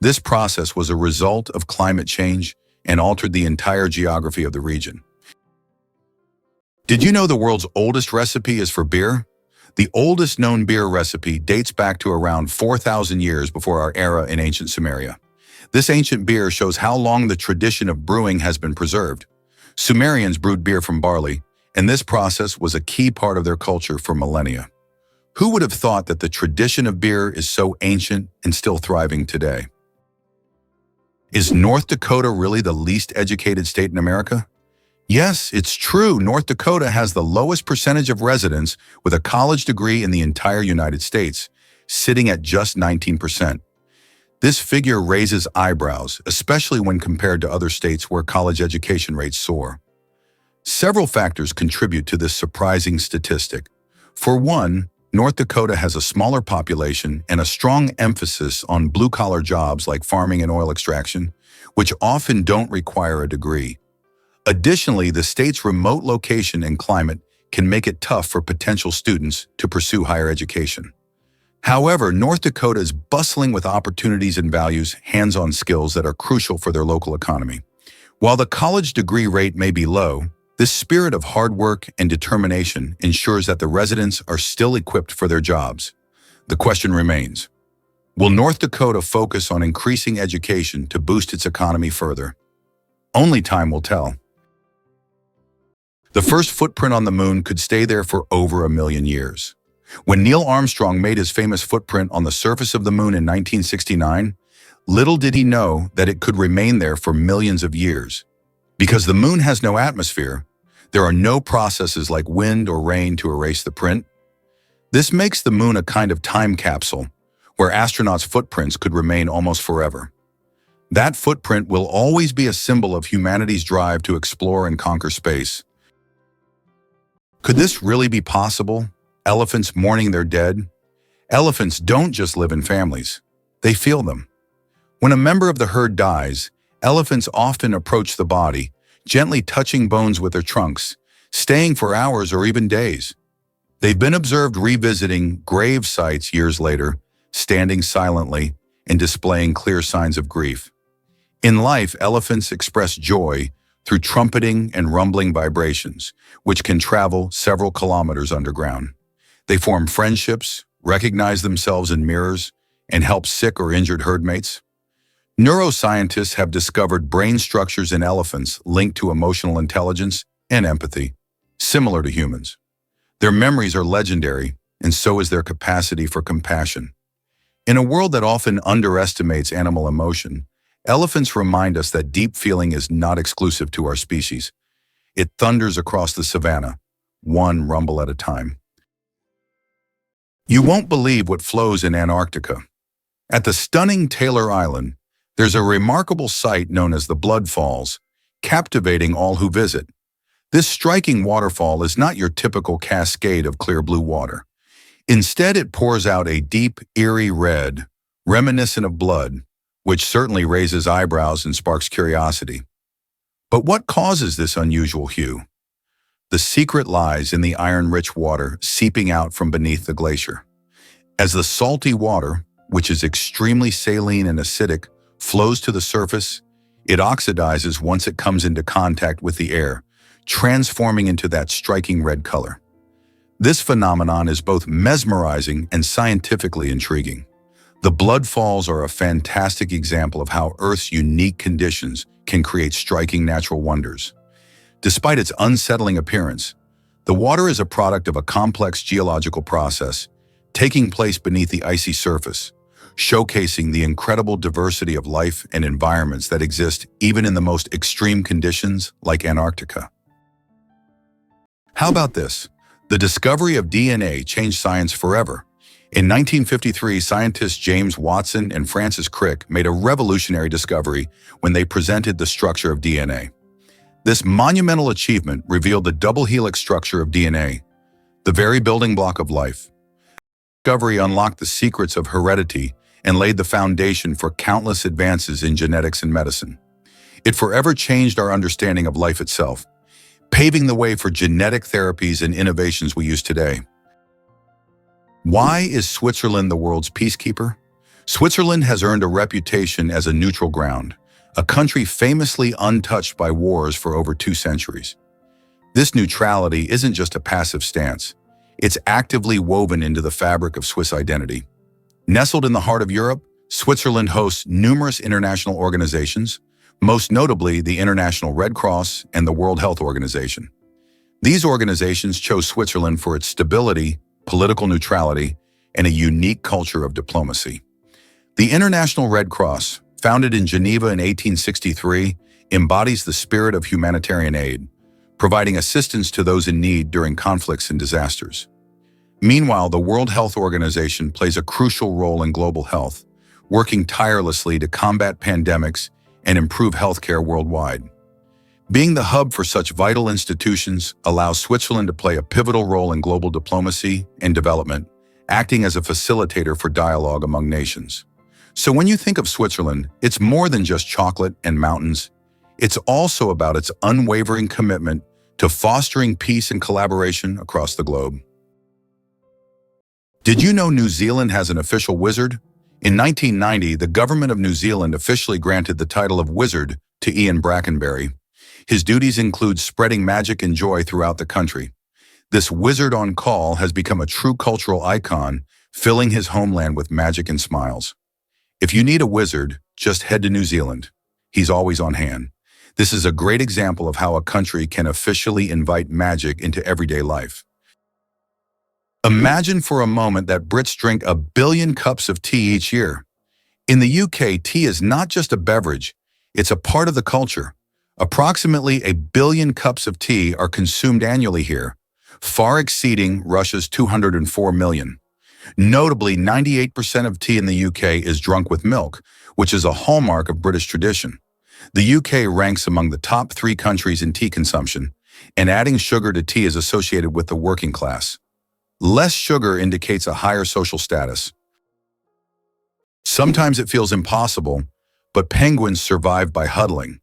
This process was a result of climate change and altered the entire geography of the region. Did you know the world's oldest recipe is for beer? The oldest known beer recipe dates back to around 4,000 years before our era in ancient Sumeria. This ancient beer shows how long the tradition of brewing has been preserved. Sumerians brewed beer from barley, and this process was a key part of their culture for millennia. Who would have thought that the tradition of beer is so ancient and still thriving today? Is North Dakota really the least educated state in America? Yes, it's true. North Dakota has the lowest percentage of residents with a college degree in the entire United States, sitting at just 19%. This figure raises eyebrows, especially when compared to other states where college education rates soar. Several factors contribute to this surprising statistic. For one, North Dakota has a smaller population and a strong emphasis on blue-collar jobs like farming and oil extraction, which often don't require a degree. Additionally, the state's remote location and climate can make it tough for potential students to pursue higher education. However, North Dakota is bustling with opportunities and values hands-on skills that are crucial for their local economy. While the college degree rate may be low, this spirit of hard work and determination ensures that the residents are still equipped for their jobs. The question remains, will North Dakota focus on increasing education to boost its economy further? Only time will tell. The first footprint on the moon could stay there for over 1 million years. When Neil Armstrong made his famous footprint on the surface of the moon in 1969, little did he know that it could remain there for millions of years. Because the moon has no atmosphere, there are no processes like wind or rain to erase the print. This makes the moon a kind of time capsule, where astronauts' footprints could remain almost forever. That footprint will always be a symbol of humanity's drive to explore and conquer space. Could this really be possible? Elephants mourning their dead? Elephants don't just live in families. They feel them. When a member of the herd dies, elephants often approach the body, gently touching bones with their trunks, staying for hours or even days. They've been observed revisiting grave sites years later, standing silently and displaying clear signs of grief. In life, elephants express joy through trumpeting and rumbling vibrations, which can travel several kilometers underground. They form friendships, recognize themselves in mirrors, and help sick or injured herd mates. Neuroscientists have discovered brain structures in elephants linked to emotional intelligence and empathy, similar to humans. Their memories are legendary, and so is their capacity for compassion. In a world that often underestimates animal emotion, elephants remind us that deep feeling is not exclusive to our species. It thunders across the savanna, one rumble at a time. You won't believe what flows in Antarctica. At the stunning Taylor Island, there's a remarkable sight known as the Blood Falls, captivating all who visit. This striking waterfall is not your typical cascade of clear blue water. Instead, it pours out a deep, eerie red, reminiscent of blood, which certainly raises eyebrows and sparks curiosity. But what causes this unusual hue? The secret lies in the iron-rich water seeping out from beneath the glacier. As the salty water, which is extremely saline and acidic, flows to the surface, it oxidizes once it comes into contact with the air, transforming into that striking red color. This phenomenon is both mesmerizing and scientifically intriguing. The blood falls are a fantastic example of how Earth's unique conditions can create striking natural wonders. Despite its unsettling appearance, the water is a product of a complex geological process taking place beneath the icy surface, showcasing the incredible diversity of life and environments that exist even in the most extreme conditions like Antarctica. How about this? The discovery of DNA changed science forever. In 1953, scientists James Watson and Francis Crick made a revolutionary discovery when they presented the structure of DNA. This monumental achievement revealed the double helix structure of DNA, the very building block of life. The discovery unlocked the secrets of heredity and laid the foundation for countless advances in genetics and medicine. It forever changed our understanding of life itself, paving the way for genetic therapies and innovations we use today. Why is Switzerland the world's peacekeeper? Switzerland has earned a reputation as a neutral ground, a country famously untouched by wars for over 2 centuries. This neutrality isn't just a passive stance. It's actively woven into the fabric of Swiss identity. Nestled in the heart of Europe, Switzerland hosts numerous international organizations, most notably the International Red Cross and the World Health Organization. These organizations chose Switzerland for its stability, political neutrality, and a unique culture of diplomacy. The International Red Cross, founded in Geneva in 1863, embodies the spirit of humanitarian aid, providing assistance to those in need during conflicts and disasters. Meanwhile, the World Health Organization plays a crucial role in global health, working tirelessly to combat pandemics and improve healthcare worldwide. Being the hub for such vital institutions allows Switzerland to play a pivotal role in global diplomacy and development, acting as a facilitator for dialogue among nations. So when you think of Switzerland, it's more than just chocolate and mountains. It's also about its unwavering commitment to fostering peace and collaboration across the globe. Did you know New Zealand has an official wizard? In 1990, the government of New Zealand officially granted the title of wizard to Ian Brackenbury. His duties include spreading magic and joy throughout the country. This wizard on call has become a true cultural icon, filling his homeland with magic and smiles. If you need a wizard, just head to New Zealand. He's always on hand. This is a great example of how a country can officially invite magic into everyday life. Imagine for a moment that Brits drink 1 billion cups of tea each year. In the UK, tea is not just a beverage, it's a part of the culture. Approximately 1 billion cups of tea are consumed annually here, far exceeding Russia's 204 million. Notably, 98% of tea in the UK is drunk with milk, which is a hallmark of British tradition. The UK ranks among the top 3 countries in tea consumption, and adding sugar to tea is associated with the working class. Less sugar indicates a higher social status. Sometimes it feels impossible, but penguins survive by huddling.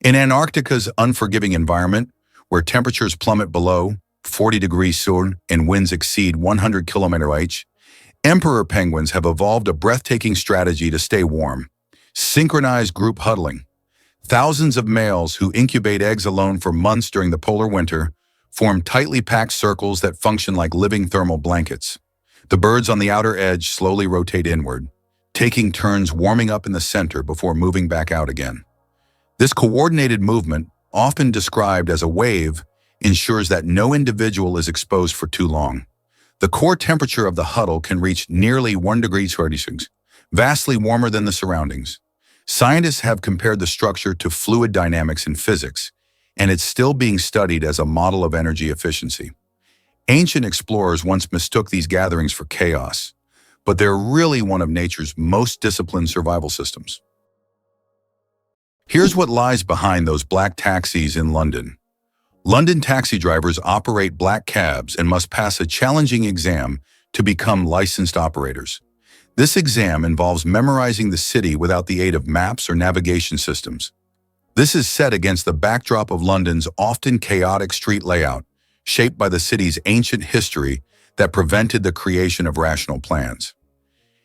In Antarctica's unforgiving environment, where temperatures plummet below 40 degrees Celsius and winds exceed 100 km/h, emperor penguins have evolved a breathtaking strategy to stay warm: synchronized group huddling. Thousands of males who incubate eggs alone for months during the polar winter form tightly packed circles that function like living thermal blankets. The birds on the outer edge slowly rotate inward, taking turns warming up in the center before moving back out again. This coordinated movement, often described as a wave, ensures that no individual is exposed for too long. The core temperature of the huddle can reach nearly 1 degree Celsius, vastly warmer than the surroundings. Scientists have compared the structure to fluid dynamics in physics, and it's still being studied as a model of energy efficiency. Ancient explorers once mistook these gatherings for chaos, but they're really one of nature's most disciplined survival systems. Here's what lies behind those black taxis in London. London taxi drivers operate black cabs and must pass a challenging exam to become licensed operators. This exam involves memorizing the city without the aid of maps or navigation systems. This is set against the backdrop of London's often chaotic street layout, shaped by the city's ancient history that prevented the creation of rational plans.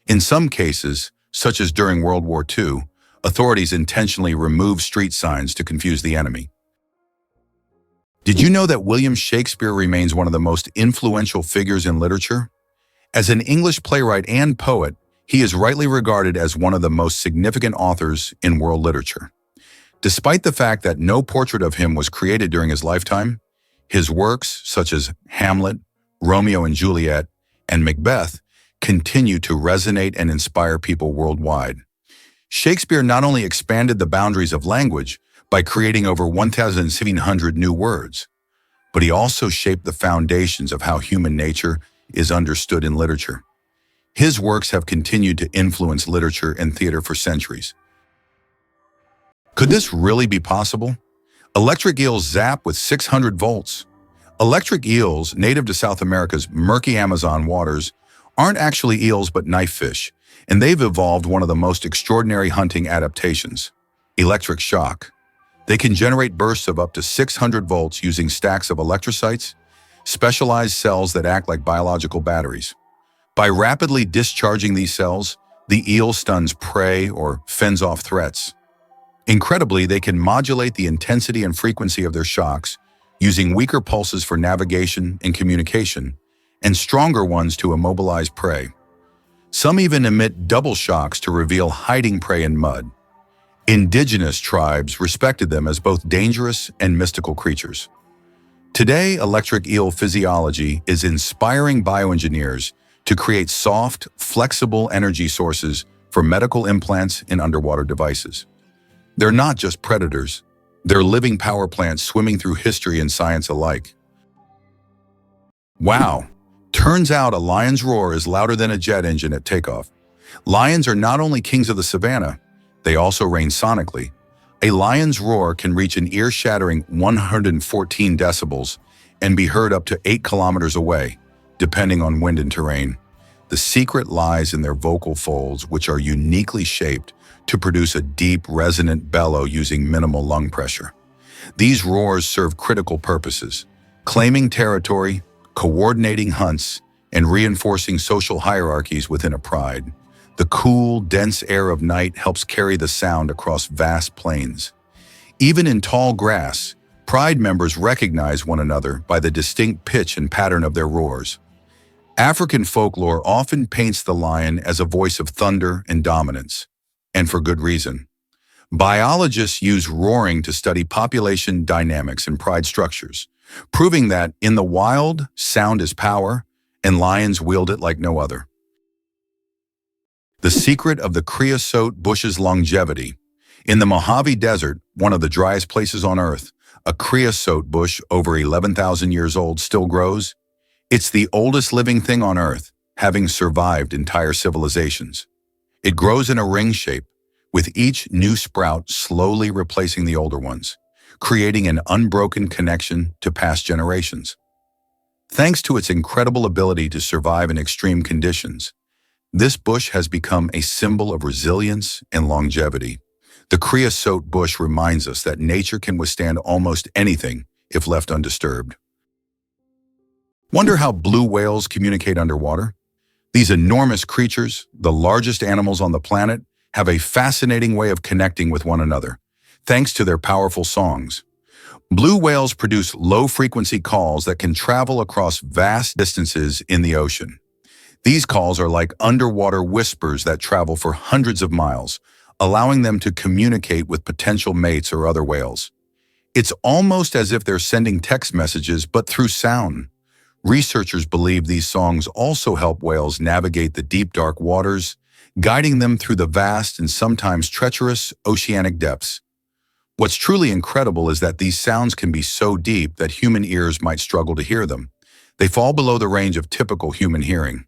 In some cases, such as during World War II, authorities intentionally removed street signs to confuse the enemy. Did you know that William Shakespeare remains one of the most influential figures in literature? As an English playwright and poet, he is rightly regarded as one of the most significant authors in world literature. Despite the fact that no portrait of him was created during his lifetime, his works, such as Hamlet, Romeo and Juliet, and Macbeth, continue to resonate and inspire people worldwide. Shakespeare not only expanded the boundaries of language by creating over 1,700 new words, but he also shaped the foundations of how human nature is understood in literature. His works have continued to influence literature and theater for centuries. Could this really be possible? Electric eels zap with 600 volts. Electric eels, native to South America's murky Amazon waters, aren't actually eels but knife fish, and they've evolved one of the most extraordinary hunting adaptations: electric shock. They can generate bursts of up to 600 volts using stacks of electrocytes, specialized cells that act like biological batteries. By rapidly discharging these cells, the eel stuns prey or fends off threats. Incredibly, they can modulate the intensity and frequency of their shocks, using weaker pulses for navigation and communication, and stronger ones to immobilize prey. Some even emit double shocks to reveal hiding prey in mud. Indigenous tribes respected them as both dangerous and mystical creatures. Today, electric eel physiology is inspiring bioengineers to create soft, flexible energy sources for medical implants and underwater devices. They're not just predators. They're living power plants swimming through history and science alike. Wow! Turns out a lion's roar is louder than a jet engine at takeoff. Lions are not only kings of the savannah, they also reign sonically. A lion's roar can reach an ear-shattering 114 decibels and be heard up to 8 kilometers away, depending on wind and terrain. The secret lies in their vocal folds, which are uniquely shaped to produce a deep, resonant bellow using minimal lung pressure. These roars serve critical purposes: claiming territory, coordinating hunts, and reinforcing social hierarchies within a pride. The cool, dense air of night helps carry the sound across vast plains. Even in tall grass, pride members recognize one another by the distinct pitch and pattern of their roars. African folklore often paints the lion as a voice of thunder and dominance, and for good reason. Biologists use roaring to study population dynamics and pride structures, proving that in the wild, sound is power, and lions wield it like no other. The secret of the creosote bush's longevity. In the Mojave Desert, one of the driest places on Earth, a creosote bush over 11,000 years old still grows. It's the oldest living thing on Earth, having survived entire civilizations. It grows in a ring shape, with each new sprout slowly replacing the older ones, creating an unbroken connection to past generations. Thanks to its incredible ability to survive in extreme conditions, this bush has become a symbol of resilience and longevity. The creosote bush reminds us that nature can withstand almost anything if left undisturbed. Wonder how blue whales communicate underwater? These enormous creatures, the largest animals on the planet, have a fascinating way of connecting with one another, thanks to their powerful songs. Blue whales produce low-frequency calls that can travel across vast distances in the ocean. These calls are like underwater whispers that travel for hundreds of miles, allowing them to communicate with potential mates or other whales. It's almost as if they're sending text messages, but through sound. Researchers believe these songs also help whales navigate the deep, dark waters, guiding them through the vast and sometimes treacherous oceanic depths. What's truly incredible is that these sounds can be so deep that human ears might struggle to hear them. They fall below the range of typical human hearing.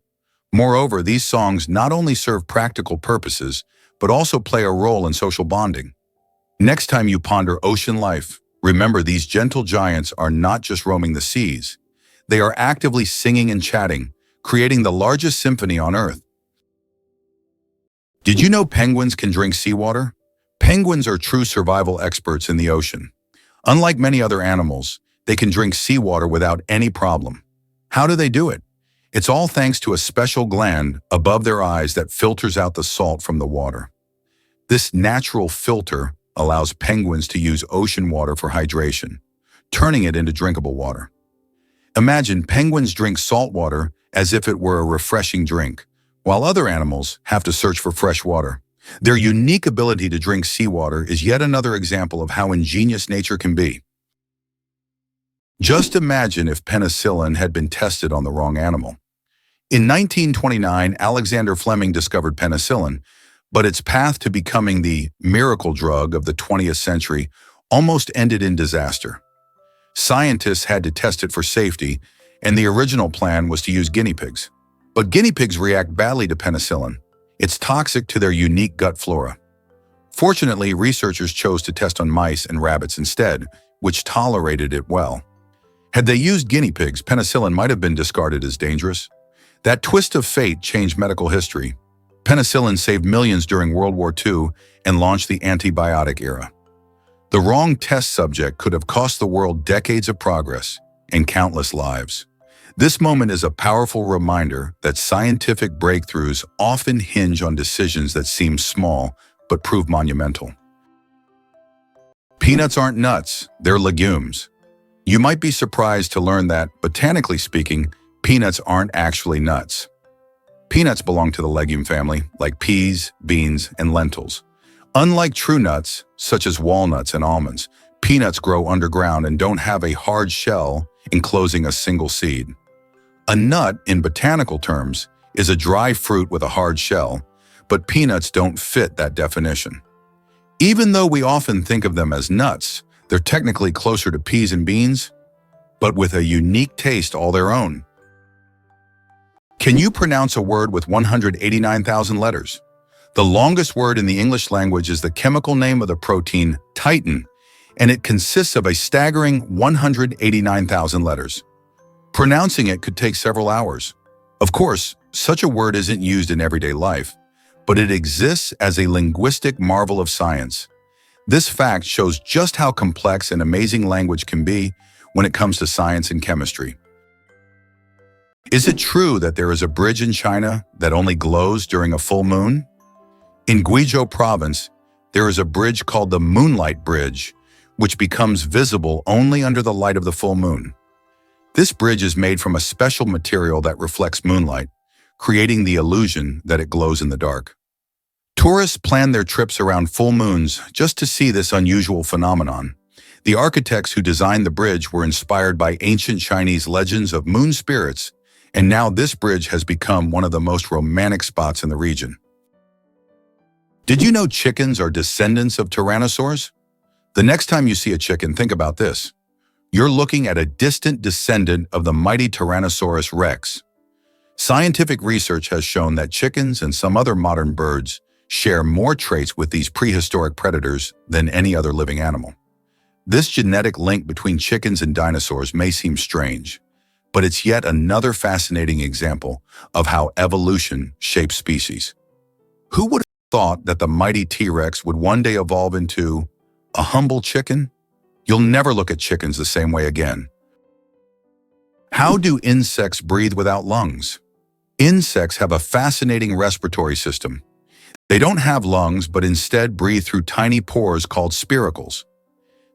Moreover, these songs not only serve practical purposes, but also play a role in social bonding. Next time you ponder ocean life, remember these gentle giants are not just roaming the seas. They are actively singing and chatting, creating the largest symphony on Earth. Did you know penguins can drink seawater? Penguins are true survival experts in the ocean. Unlike many other animals, they can drink seawater without any problem. How do they do it? It's all thanks to a special gland above their eyes that filters out the salt from the water. This natural filter allows penguins to use ocean water for hydration, turning it into drinkable water. Imagine penguins drink salt water as if it were a refreshing drink, while other animals have to search for fresh water. Their unique ability to drink seawater is yet another example of how ingenious nature can be. Just imagine if penicillin had been tested on the wrong animal. In 1929, Alexander Fleming discovered penicillin, but its path to becoming the miracle drug of the 20th century almost ended in disaster. Scientists had to test it for safety, and the original plan was to use guinea pigs. But guinea pigs react badly to penicillin. It's toxic to their unique gut flora. Fortunately, researchers chose to test on mice and rabbits instead, which tolerated it well. Had they used guinea pigs, penicillin might have been discarded as dangerous. That twist of fate changed medical history. Penicillin saved millions during World War II and launched the antibiotic era. The wrong test subject could have cost the world decades of progress and countless lives. This moment is a powerful reminder that scientific breakthroughs often hinge on decisions that seem small but prove monumental. Peanuts aren't nuts, they're legumes. You might be surprised to learn that, botanically speaking, peanuts aren't actually nuts. Peanuts belong to the legume family, like peas, beans, and lentils. Unlike true nuts, such as walnuts and almonds, peanuts grow underground and don't have a hard shell enclosing a single seed. A nut, in botanical terms, is a dry fruit with a hard shell, but peanuts don't fit that definition. Even though we often think of them as nuts, they're technically closer to peas and beans, but with a unique taste all their own. Can you pronounce a word with 189,000 letters? The longest word in the English language is the chemical name of the protein titin, and it consists of a staggering 189,000 letters. Pronouncing it could take several hours. Of course, such a word isn't used in everyday life, but it exists as a linguistic marvel of science. This fact shows just how complex and amazing language can be when it comes to science and chemistry. Is it true that there is a bridge in China that only glows during a full moon? In Guizhou province, there is a bridge called the Moonlight Bridge, which becomes visible only under the light of the full moon. This bridge is made from a special material that reflects moonlight, creating the illusion that it glows in the dark. Tourists plan their trips around full moons just to see this unusual phenomenon. The architects who designed the bridge were inspired by ancient Chinese legends of moon spirits, and now this bridge has become one of the most romantic spots in the region. Did you know chickens are descendants of tyrannosaurs? The next time you see a chicken, think about this. You're looking at a distant descendant of the mighty Tyrannosaurus rex. Scientific research has shown that chickens and some other modern birds share more traits with these prehistoric predators than any other living animal. This genetic link between chickens and dinosaurs may seem strange, but it's yet another fascinating example of how evolution shapes species. Who would have thought that the mighty T-Rex would one day evolve into a humble chicken? You'll never look at chickens the same way again. How do insects breathe without lungs? Insects have a fascinating respiratory system. They don't have lungs, but instead breathe through tiny pores called spiracles.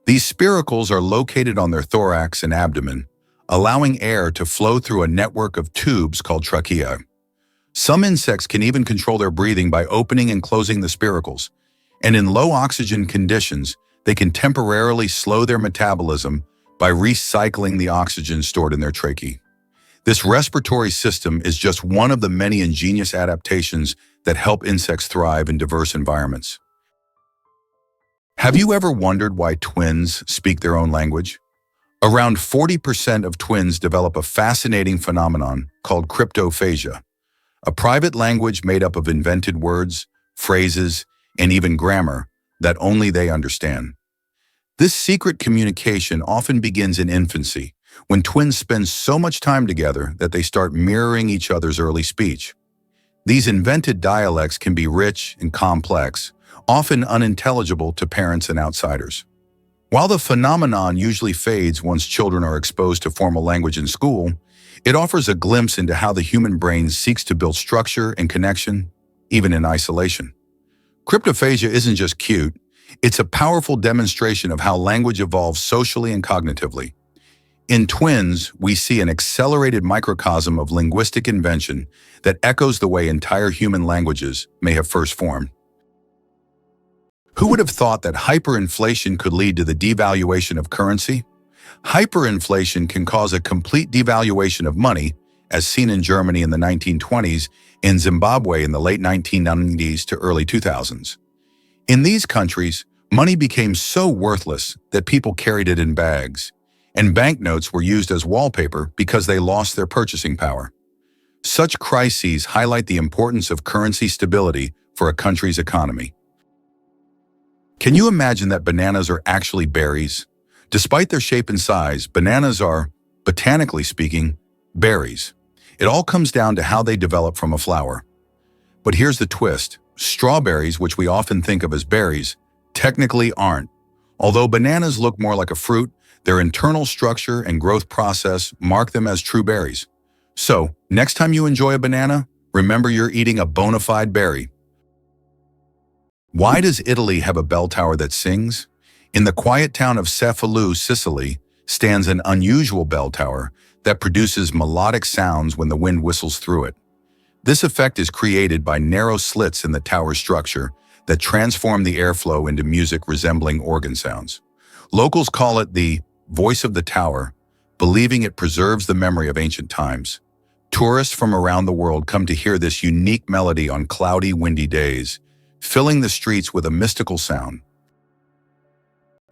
These spiracles are located on their thorax and abdomen, allowing air to flow through a network of tubes called trachea. Some insects can even control their breathing by opening and closing the spiracles, and in low oxygen conditions, they can temporarily slow their metabolism by recycling the oxygen stored in their tracheae. This respiratory system is just one of the many ingenious adaptations that help insects thrive in diverse environments. Have you ever wondered why twins speak their own language? Around 40% of twins develop a fascinating phenomenon called cryptophagia, a private language made up of invented words, phrases, and even grammar that only they understand. This secret communication often begins in infancy, when twins spend so much time together that they start mirroring each other's early speech. These invented dialects can be rich and complex, often unintelligible to parents and outsiders. While the phenomenon usually fades once children are exposed to formal language in school, it offers a glimpse into how the human brain seeks to build structure and connection, even in isolation. Cryptophagia isn't just cute, it's a powerful demonstration of how language evolves socially and cognitively. In twins, we see an accelerated microcosm of linguistic invention that echoes the way entire human languages may have first formed. Who would have thought that hyperinflation could lead to the devaluation of currency? Hyperinflation can cause a complete devaluation of money, as seen in Germany in the 1920s and Zimbabwe in the late 1990s to early 2000s. In these countries, money became so worthless that people carried it in bags, and banknotes were used as wallpaper because they lost their purchasing power. Such crises highlight the importance of currency stability for a country's economy. Can you imagine that bananas are actually berries? Despite their shape and size, bananas are, botanically speaking, berries. It all comes down to how they develop from a flower. But here's the twist. Strawberries, which we often think of as berries, technically aren't. Although bananas look more like a fruit, their internal structure and growth process mark them as true berries. So, next time you enjoy a banana, remember you're eating a bona fide berry. Why does Italy have a bell tower that sings? In the quiet town of Cefalù, Sicily, stands an unusual bell tower that produces melodic sounds when the wind whistles through it. This effect is created by narrow slits in the tower structure that transform the airflow into music resembling organ sounds. Locals call it the voice of the tower, believing it preserves the memory of ancient times. Tourists from around the world come to hear this unique melody on cloudy, windy days, filling the streets with a mystical sound.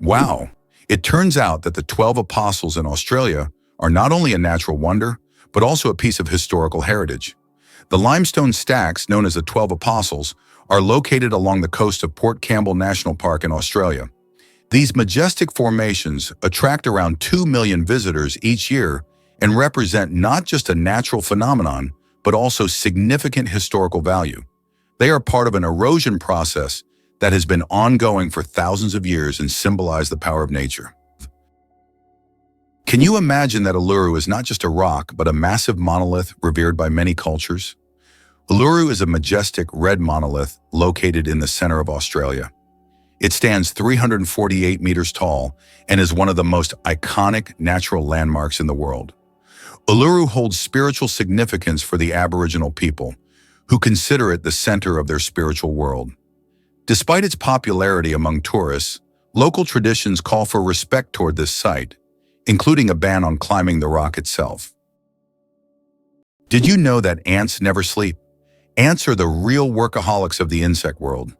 Wow! It turns out that the 12 Apostles in Australia are not only a natural wonder, but also a piece of historical heritage. The limestone stacks, known as the 12 Apostles, are located along the coast of Port Campbell National Park in Australia. These majestic formations attract around 2 million visitors each year and represent not just a natural phenomenon, but also significant historical value. They are part of an erosion process that has been ongoing for thousands of years and symbolize the power of nature. Can you imagine that Uluru is not just a rock, but a massive monolith revered by many cultures? Uluru is a majestic red monolith located in the center of Australia. It stands 348 meters tall and is one of the most iconic natural landmarks in the world. Uluru holds spiritual significance for the Aboriginal people, who consider it the center of their spiritual world. Despite its popularity among tourists, local traditions call for respect toward this site, including a ban on climbing the rock itself. Did you know that ants never sleep? Ants are the real workaholics of the insect world.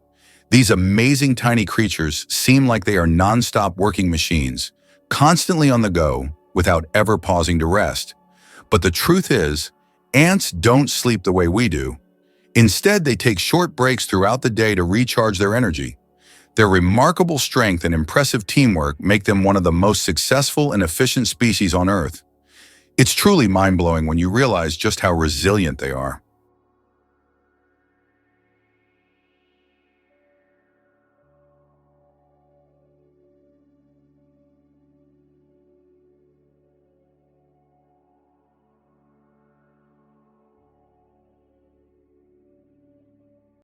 These amazing tiny creatures seem like they are non-stop working machines, constantly on the go, without ever pausing to rest. But the truth is, ants don't sleep the way we do. Instead, they take short breaks throughout the day to recharge their energy. Their remarkable strength and impressive teamwork make them one of the most successful and efficient species on Earth. It's truly mind-blowing when you realize just how resilient they are.